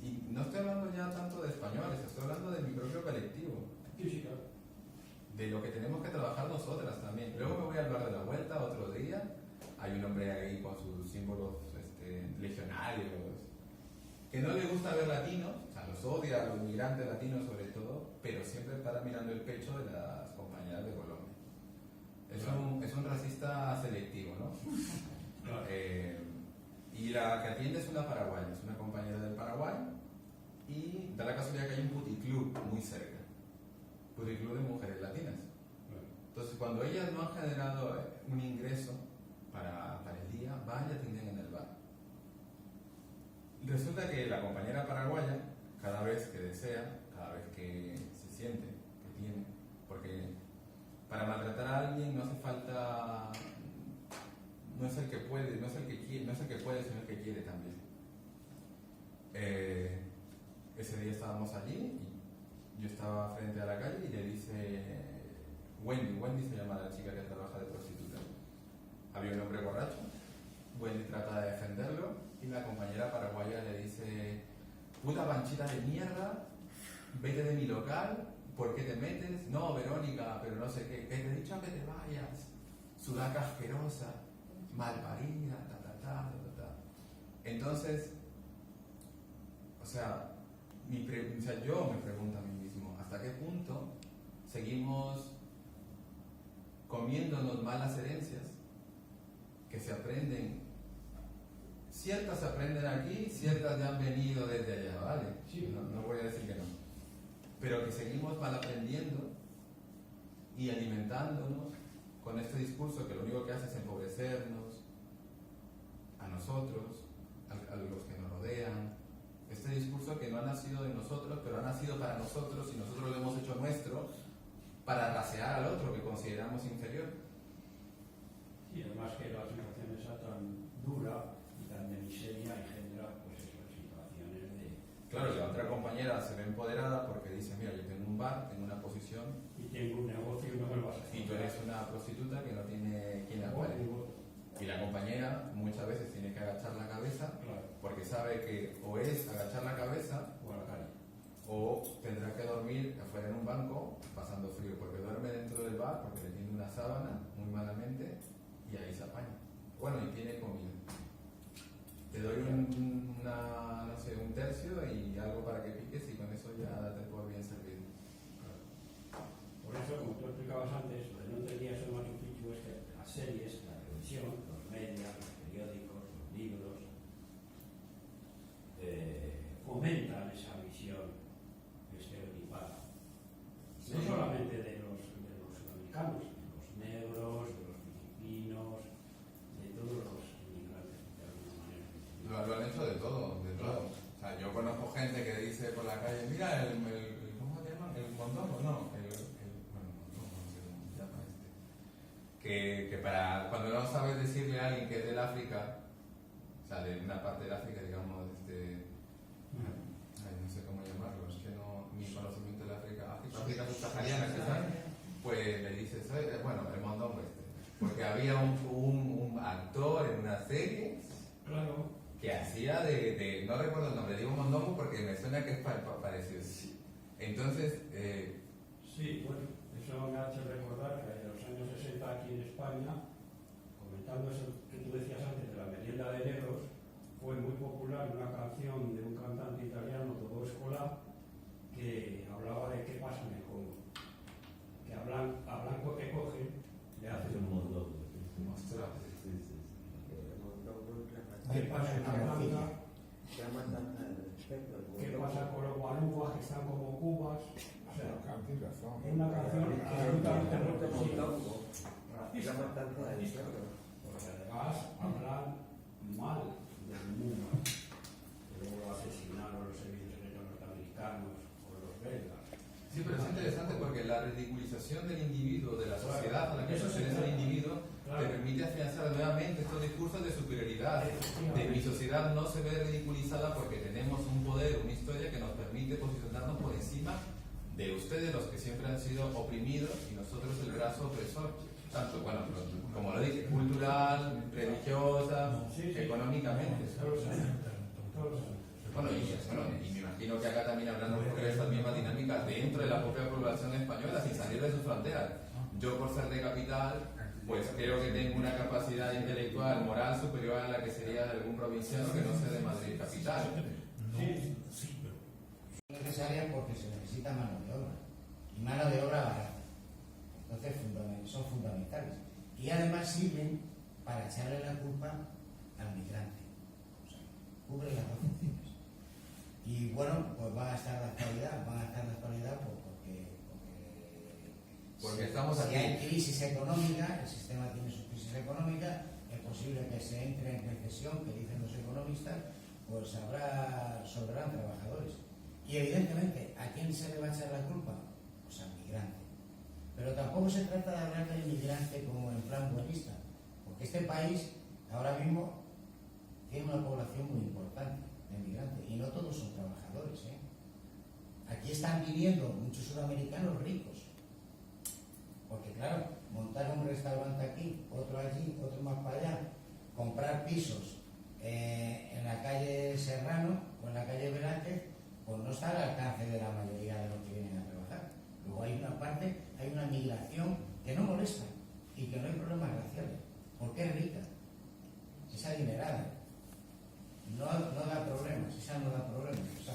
Y no estoy hablando ya tanto de españoles, estoy hablando de mi propio colectivo. Sí, claro. De lo que tenemos que trabajar nosotras también. Luego me voy a hablar de la vuelta otro día. Hay un hombre ahí con sus símbolos legionarios, que no le gusta ver latinos, o sea, los odia a los migrantes latinos sobre todo, pero siempre estará mirando el pecho de las compañeras de Colombia. Es un racista selectivo, ¿no? Claro. Y la que atiende es una paraguaya, es una compañera del Paraguay, y da la casualidad que hay un puticlub muy cerca, puticlub de mujeres latinas. Entonces, cuando ellas no han generado un ingreso para el día, van y atienden en el bar. Resulta que la compañera paraguaya, cada vez que desea, cada vez que se siente, que tiene, porque para maltratar a alguien no hace falta, no es el que puede, no es el que quiere, no es el que puede, sino el que quiere también. Ese día estábamos allí y yo estaba frente a la calle y le dice Wendy se llama la chica que trabaja de prostituta. Había un hombre borracho, Wendy trata de defenderlo y la compañera paraguaya le dice, puta panchita de mierda, vete de mi local, ¿por qué te metes? No, Verónica, pero no sé qué, te he dicho que te vayas, sudaca asquerosa, malparida, ta. Entonces, o sea, yo me pregunto a mí mismo, ¿hasta qué punto seguimos comiéndonos malas herencias que se aprenden? Ciertas se aprenden aquí, ciertas ya han venido desde allá, ¿vale? Sí. No voy a decir que no. Pero que seguimos mal aprendiendo y alimentándonos con este discurso que lo único que hace es empobrecernos a nosotros, a los que nos rodean. Este discurso que no ha nacido de nosotros, pero ha nacido para nosotros y nosotros lo hemos hecho nuestro para rasear al otro que consideramos inferior. Y además que la situación esa tan dura y tan de miseria engendra pues eso, situaciones de... Claro, la otra compañera se ve empoderada porque dice, mira, yo tengo un bar, tengo una posición Y tengo un negocio y no me lo vas a hacer. y tú eres una prostituta que no tiene quien la ampare. Y la compañera muchas veces tiene que agachar la cabeza Claro, porque sabe que o es agachar la cabeza o a la calle. o tendrá que dormir afuera en un banco pasando frío, porque duerme dentro del bar, porque le tiene una sábana muy malamente y ahí se apaña. Bueno, y tiene comida. Te doy un tercio y algo para que piques y con eso ya date por bien servido. Por eso, como tú explicabas antes, lo que no entendías en Machu Picchu es que las series, la televisión, los medios, los periódicos, los libros, fomentan esa visión estereotipada. No solamente de los sudamericanos, de los negros, de los filipinos, de todos los inmigrantes, de alguna manera. Lo han hecho de todo, de todo. O sea, yo conozco gente que dice por la calle, mira, ¿cómo se llama? El mondongo, no, bueno, no sé cómo se llama que para, cuando no sabes decirle a alguien que es del África, o sea, de una parte del África, digamos, no sé cómo llamarlo, es que no, mi conocimiento del África subsahariana, pues le dices, bueno, el mondongo porque había un actor en una serie, Claro. que hacía no recuerdo el nombre, digo mondongo porque me suena que es parecido. Entonces, Sí, bueno, eso me ha hecho recordar que en los años 60 aquí en España, comentando eso que tú decías antes de la merienda de negros, fue muy popular una canción de un cantante italiano, Todò Scolà, que hablaba de qué pasa en el Congo. Que a blanco que coge le hace un mundo. ostras, ¿Qué pasa en África? ¿Qué pasa con los guanucos que están como cubas? O sea, es una canción absolutamente racista, porque además hablan mal del mundo, que luego lo asesinaron los servicios secretos norteamericanos o los belgas. sí, pero es interesante porque la ridiculización del individuo, de la sociedad a la que pertenece el individuo, te permite afianzar nuevamente estos discursos de superioridad. De mi sociedad no se ve ridiculizada porque tenemos un poder, una historia que nos permite posicionarnos por encima de ustedes, los que siempre han sido oprimidos, y nosotros el brazo opresor. Tanto, bueno, como lo dije, cultural, religiosa, económicamente. Bueno, y me imagino que acá también habrán ocurrido estas mismas dinámicas dentro de la propia población española, sin salir de sus fronteras. Yo, por ser de capital, pues creo que tengo una capacidad intelectual, moral superior a la que sería de algún provinciano que no sea de Madrid capital. Sí, pero Es necesaria porque se necesita mano de obra, y mano de obra barata. Entonces son fundamentales. Y además sirven para echarle la culpa al migrante. O sea, cubren las dos funciones. Y bueno, pues van a estar de actualidad, Porque estamos si aquí. hay crisis económica, el sistema tiene su crisis económica, es posible que se entre en recesión, que dicen los economistas, pues sobrarán trabajadores. Y evidentemente, ¿a quién se le va a echar la culpa? Pues al migrante. Pero tampoco se trata de hablar del migrante como en plan buenista, porque este país ahora mismo tiene una población muy importante de migrantes, y no todos son trabajadores, ¿eh? Aquí están viviendo muchos sudamericanos ricos, porque claro, montar un restaurante aquí, otro allí, otro más para allá, comprar pisos en la calle Serrano o en la calle Velázquez, pues no está al alcance de la mayoría de los que vienen a trabajar. Luego hay una parte, hay una migración que no molesta y que no hay problemas raciales, porque es rica, es adinerada, no da problemas, esa no da problemas. O sea,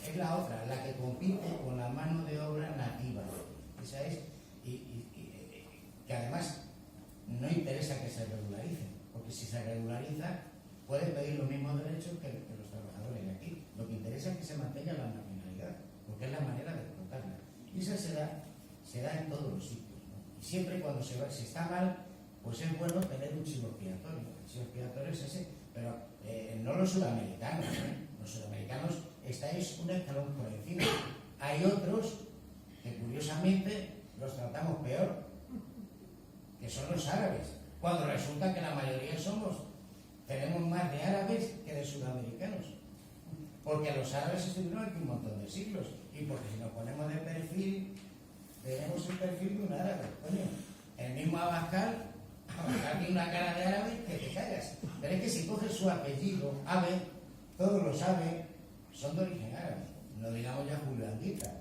es la otra, la que compite con la mano de obra nativa. Esa es, que además no interesa que se regularice, porque si se regulariza pueden pedir los mismos derechos que los trabajadores de aquí. Lo que interesa es que se mantenga la marginalidad, porque es la manera de explotarla. Y esa se da en todos los sitios, ¿no? Y siempre cuando se está mal, pues es bueno tener un chivo expiatorio. El chivo expiatorio es ese, pero no los sudamericanos, ¿eh? Los sudamericanos estáis un escalón por encima. Hay otros que curiosamente los tratamos peor, que son los árabes, cuando resulta que la mayoría tenemos más de árabes que de sudamericanos, porque los árabes estuvieron aquí un montón de siglos, y porque si nos ponemos de perfil, tenemos el perfil de un árabe. Coño, el mismo Abascal tiene una cara de árabe que te callas, pero es que si coges su apellido, Abe, todos los Abe son de origen árabe, no digamos ya Julio Anguita,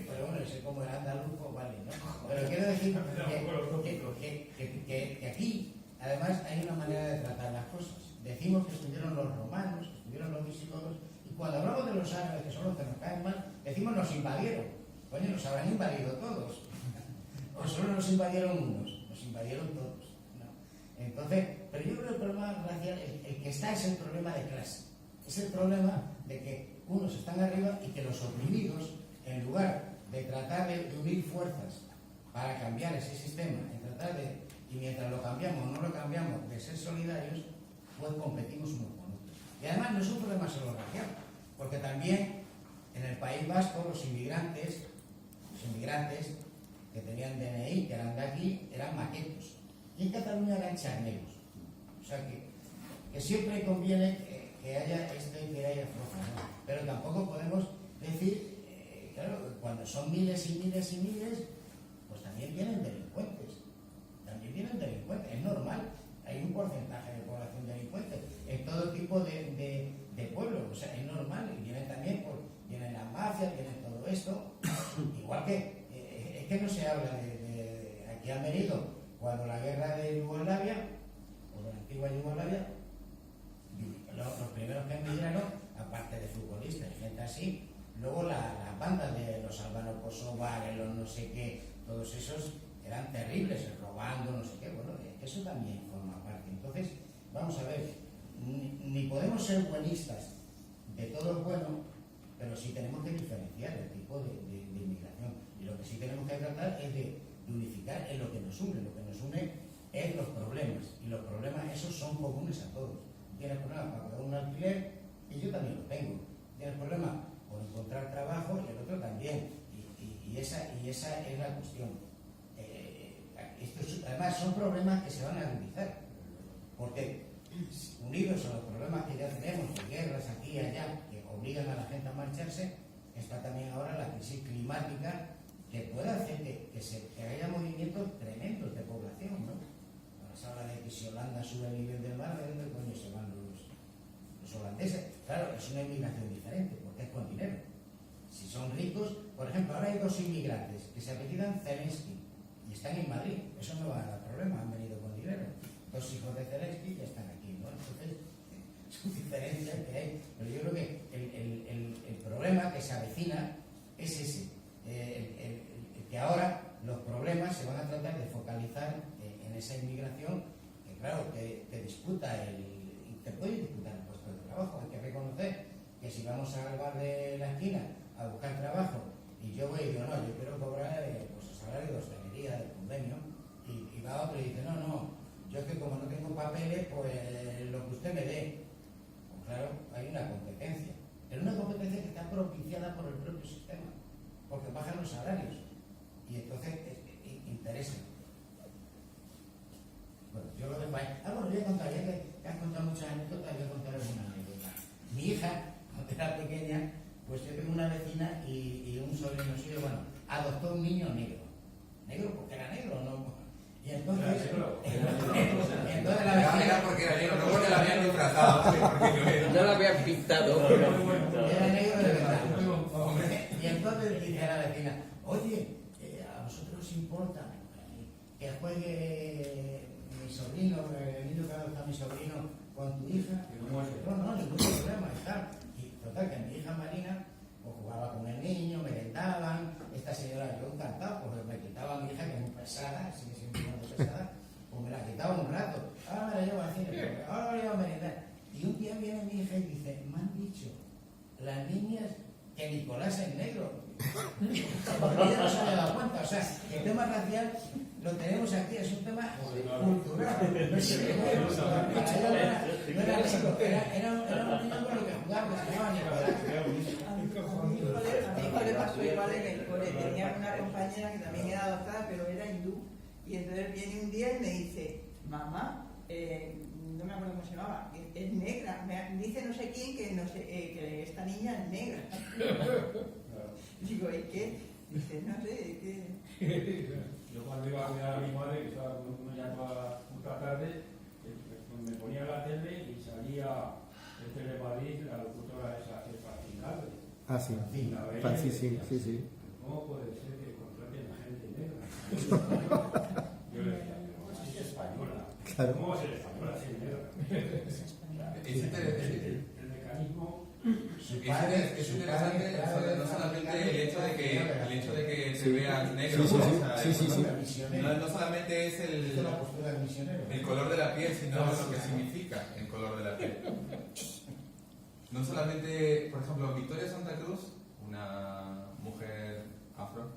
pero bueno, ese como era andaluz, pues vale, ¿no? Pero quiero decir que aquí, además, hay una manera de tratar las cosas. Decimos que estuvieron los romanos, que estuvieron los visigodos, y cuando hablamos de los árabes, que son los que nos caen mal, decimos nos invadieron. Coño, nos habrán invadido todos. O solo nos invadieron unos, nos invadieron todos, ¿no? Entonces, pero yo creo que el problema racial, el que está es el problema de clase. Es el problema de que unos están arriba y que los oprimidos, en lugar de tratar de unir fuerzas para cambiar ese sistema, y mientras lo cambiamos o no lo cambiamos, de ser solidarios, pues competimos unos con otros. Y además no es un problema solo racial, porque también en el País Vasco los inmigrantes que tenían DNI, que eran de aquí, eran maquetos. Y en Cataluña eran charneros. O sea que siempre conviene que haya esto y que haya floja, ¿no? Pero tampoco podemos decir, claro, cuando son miles y miles y miles, pues también vienen delincuentes. Es normal. Hay un porcentaje de población delincuente en todo tipo de pueblos. O sea, es normal. Y vienen también, vienen las mafias, vienen todo todo esto, igual que es que no se habla aquí han venido cuando la guerra de Yugoslavia, o de la antigua Yugoslavia, los primeros que emigraron, aparte de futbolistas y gente así, luego las bandas de los albanos kosovares, los no sé qué, todos esos eran terribles, robando, no sé qué, bueno, eso también forma parte. Entonces, vamos a ver, ni podemos ser buenistas de todo lo bueno, pero sí tenemos que diferenciar el tipo de inmigración. Y lo que sí tenemos que tratar es de unificar en lo que nos une. Lo que nos une es los problemas, y los problemas esos son comunes a todos. Tienes problemas para pagar un alquiler, y yo también lo tengo. Tienes problemas por encontrar trabajo, y el otro también. Y esa es la cuestión. Además, son problemas que se van a agudizar, porque unidos a los problemas que ya tenemos, de guerras aquí y allá, que obligan a la gente a marcharse, está también ahora la crisis climática, que puede hacer que haya movimientos tremendos de población, ¿no? Ahora se habla de que si Holanda sube el nivel del mar, ¿de dónde coño se van los holandeses? Claro, es una inmigración diferente, porque es con dinero. Si son ricos, por ejemplo, ahora hay 2 inmigrantes que se apellidan Zelensky y están en Madrid, eso no va a dar problema, han venido con dinero. 2 hijos de Zelensky ya están aquí, ¿no? Entonces, son diferencias que hay. Pero yo creo que el problema que se avecina es ese, que ahora los problemas se van a tratar de focalizar en esa inmigración, que claro, te disputa te puede disputar el puesto de trabajo. Hay que reconocer que si vamos al bar de la esquina a buscar trabajo, y yo voy y digo, no, yo quiero cobrar pues el salario de hostelería, del convenio, y va otro y dice, no, yo es que como no tengo papeles, pues lo que usted me dé. Pues claro, hay una competencia, pero una competencia que está propiciada por el propio sistema, porque bajan los salarios, y entonces interesa. Bueno, yo lo dejo ahí. Bueno, voy a contar, ya que has contado muchas anécdotas, voy a contar alguna anécdota. Mi hija, cuando era pequeña, pues yo tengo una vecina y un sobrino suyo, bueno, adoptó un niño negro. Negro porque era negro, ¿no? Y entonces... entonces la vecina... Era porque era negro, no porque la habían disfrazado. No lo habían pintado. Era negro de verdad. Y entonces dice a la vecina, oye, ¿a vosotros os importa que juegue mi sobrino, el niño que adopta mi sobrino, con tu hija? No, ningún problema, y tal. Y total, que mi hija Marina pues, jugaba con el niño, merendaban. Esta señora, yo encantado, pues me quitaba a mi hija, que es muy pesada, sigue siendo muy pesada, pues me la quitaba un rato. Ahora me la llevo al cine, ahora me la llevo a merendar. Y un día viene mi hija y dice, me han dicho las niñas que Nicolás es negro. Porque ella no se había dado cuenta. O sea, el tema racial lo tenemos aquí, es un tema cultural. No es que no era negro, era un niño con lo que jugaba, que se llamaba Nicolás. A mi hijo le pasó igual en el cole. Tenía una compañera que también era adoptada, pero era hindú. Y entonces viene un día y me dice, mamá, no me acuerdo cómo se llamaba, es negra. Me dice no sé quién que esta niña es negra. Digo, ¿y qué? Dice, no sé, ¿qué? Yo cuando iba a cuidar a mi madre, que estaba ya toda tarde, me ponía la tele y salía el Telemadrid, la locutora esa que es fascinante. Ah, sí. La veía y Sí, decía, sí, sí. ¿cómo puede ser que contraten a gente negra? Yo le decía, pero si es española. Claro. ¿Cómo va a ser española si es negra? El mecanismo... Es interesante, no solamente el hecho de que se veas negro, Sí, sí, sí. o sea, Sí, sí, sí. no solamente es Es una postura de misionero. el color de la piel, sino lo que significa el color de la piel. No solamente, por ejemplo, Victoria Santa Cruz, una mujer afro,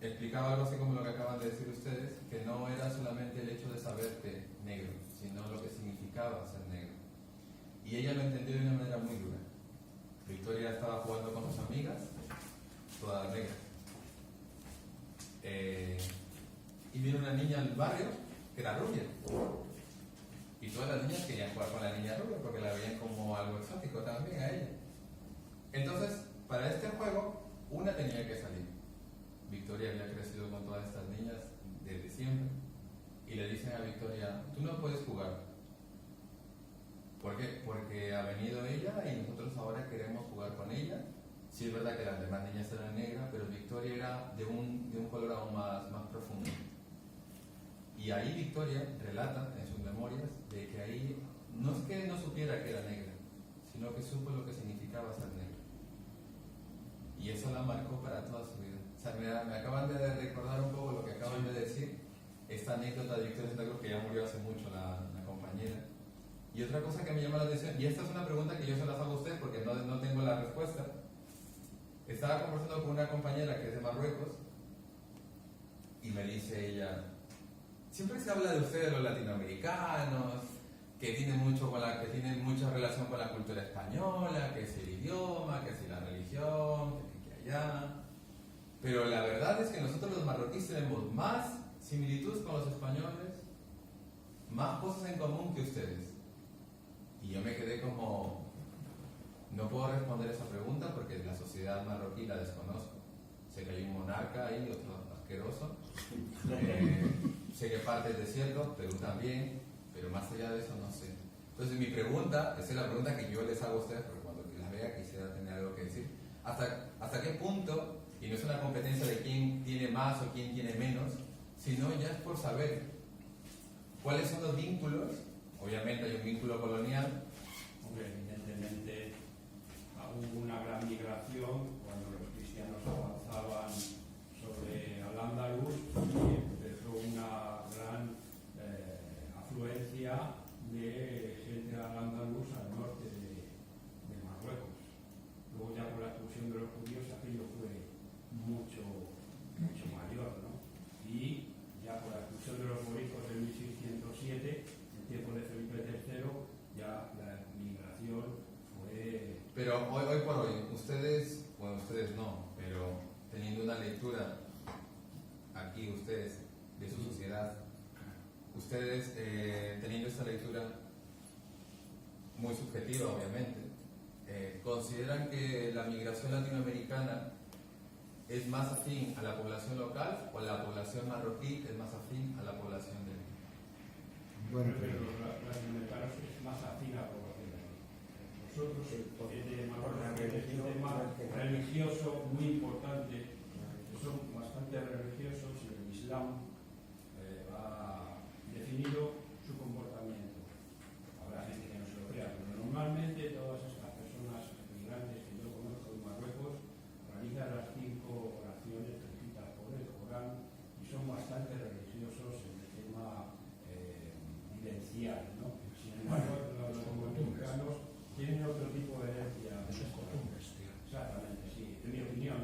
explicaba algo así como lo que acaban de decir ustedes, que no era solamente el hecho de saberte negro, sino lo que significaba ser negro. Y ella lo entendió de una manera muy dura. Victoria estaba jugando con sus amigas, todas negras. Y vino una niña al barrio que era rubia. Y todas las niñas querían jugar con la niña rubia porque la veían como algo exótico también a ella. Entonces, para este juego, una tenía que salir. Victoria había crecido con todas estas niñas desde siempre. Y le dicen a Victoria, tú no puedes jugar. ¿Por qué? Porque ha venido ella y nosotros ahora queremos jugar con ella Sí es verdad que las demás niñas eran negras, pero Victoria era de un color aún más profundo. Y ahí Victoria relata en sus memorias de que ahí no es que no supiera que era negra, sino que supo lo que significaba ser negra. Y eso la marcó para toda su vida. O sea, me acaban de recordar un poco lo que acaban de decir, esta anécdota de Victoria Santa Cruz, que ya murió hace mucho la compañera. Y otra cosa que me llama la atención, y esta es una pregunta que yo se las hago a usted porque no tengo la respuesta. Estaba conversando con una compañera que es de Marruecos y me dice ella, siempre se habla de ustedes los latinoamericanos, que tienen mucha relación con la cultura española, que es el idioma, que es la religión, que allá. Pero la verdad es que nosotros los marroquíes tenemos más similitudes con los españoles, más cosas en común que ustedes. Y yo me quedé como, no puedo responder esa pregunta porque la sociedad marroquí la desconozco. Sé que hay un monarca ahí, otro asqueroso. Sé que parte del desierto, Perú también, pero más allá de eso no sé. Entonces mi pregunta, esa es la pregunta que yo les hago a ustedes, porque cuando las vea quisiera tener algo que decir. ¿Hasta qué punto, y no es una competencia de quién tiene más o quién tiene menos, sino ya es por saber cuáles son los vínculos? Obviamente hay un vínculo colonial. Hombre, evidentemente hubo una gran migración cuando los cristianos avanzaban sobre Al-Ándalus y empezó una gran afluencia de gente de Al-Ándalus al norte de Marruecos. Luego ya con la expulsión de los judíos aquello fue mucho mayor, ¿no? Y ya con la expulsión de los moriscos en 1607, en tiempo de Felipe III, ya la migración fue... Pero hoy por hoy, ustedes no, pero teniendo una lectura aquí ustedes de su sociedad, ustedes teniendo esta lectura muy subjetiva obviamente, ¿consideran que la migración latinoamericana es más afín a la población local o la población marroquí es más afín a la población de... Bueno, pero los latinoamericanos es más afín a la población. Nosotros, el de Marruecos, es un tema religioso muy importante, que son bastante religiosos y el Islam ha definido su comportamiento. Habrá gente que no se lo crea, pero normalmente todas estas personas migrantes que yo conozco en Marruecos realizan las 5 oraciones escritas por el Corán y son bastante religiosos en el tema vivencial, ¿no? Sin embargo, los latinoamericanos tienen otro tipo de herencia. Eso es costumbres, tío. Exactamente, sí. En mi opinión,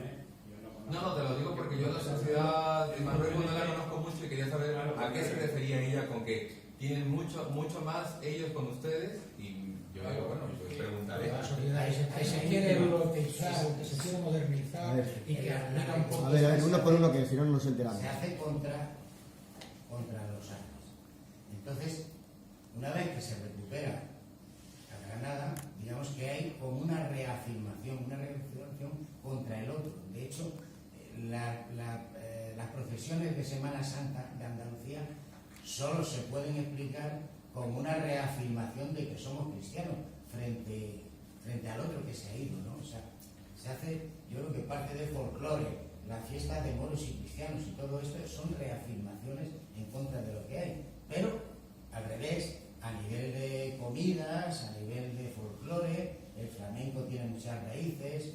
yo no conozco. No, te lo digo porque yo la sociedad de Marruecos no la conozco mucho y quería saber a qué se refería ella con que tienen mucho más ellos con ustedes y yo digo, bueno, pues preguntaré. La sociedad que se quiere europeizar, que se quiere modernizar y que aplica un poco... A ver, uno por uno que si no nos enteramos. Se hace contra los árabes. Entonces, una vez que se recupera a Granada, digamos que hay como una reafirmación contra el otro. De hecho, las procesiones de Semana Santa de Andalucía solo se pueden explicar como una reafirmación de que somos cristianos frente al otro que se ha ido, ¿no? O sea, se hace, yo creo que parte del folclore, la fiesta de moros y cristianos y todo esto son reafirmaciones en contra de lo que hay. Pero, al revés, a nivel de comidas, a nivel de folclore, el flamenco tiene muchas raíces,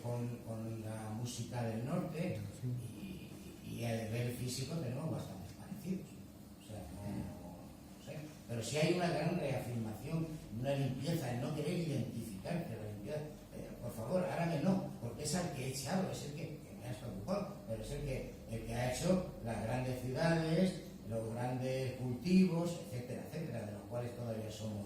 con la música del norte y a nivel físico tenemos bastantes parecidos. O sea, no sé. Pero sí hay una gran reafirmación, una limpieza, el no querer identificarte, la limpieza. Por favor, hágame no, porque es al que he echado, es el que me has preocupado, pero es el que ha hecho las grandes ciudades, los grandes cultivos, etcétera, etcétera, de los cuales todavía somos,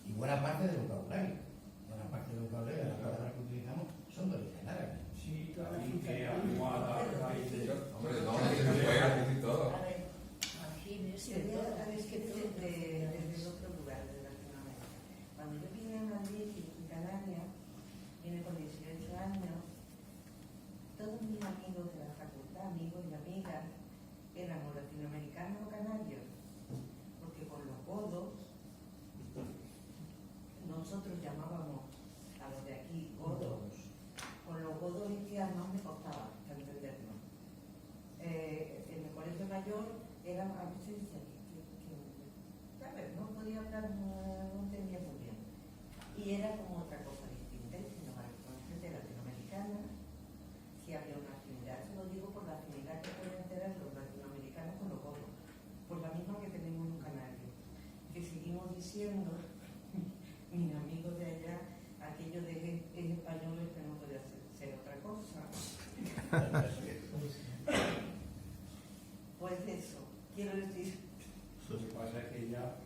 y buena parte del vocabulario, de las palabras que utilizamos son de origen árabe. Sí, claro, que almohada, raíces. Hombre, no, se puede decir todo. A ver, es que desde otro lugar de Latinoamérica. Cuando yo vine a Madrid y Canarias, vine con 18 años, todos mis amigos de la facultad, amigos y amigas, éramos latinoamericanos o canarios, porque con los godos, nosotros llamábamos a los de aquí godos, con mayor era a veces decía ¿sabes? No podía hablar, no entendía muy bien. Y era como otra cosa distinta, sino con gente latinoamericana, si había una afinidad. Eso lo digo por la afinidad que pueden tener los latinoamericanos con los otros, por la misma que tenemos en Canarias. Que seguimos diciendo, mis amigos de allá, aquello de es español que no puede ser otra cosa. Pues eso, quiero decir. Lo que pasa es que ya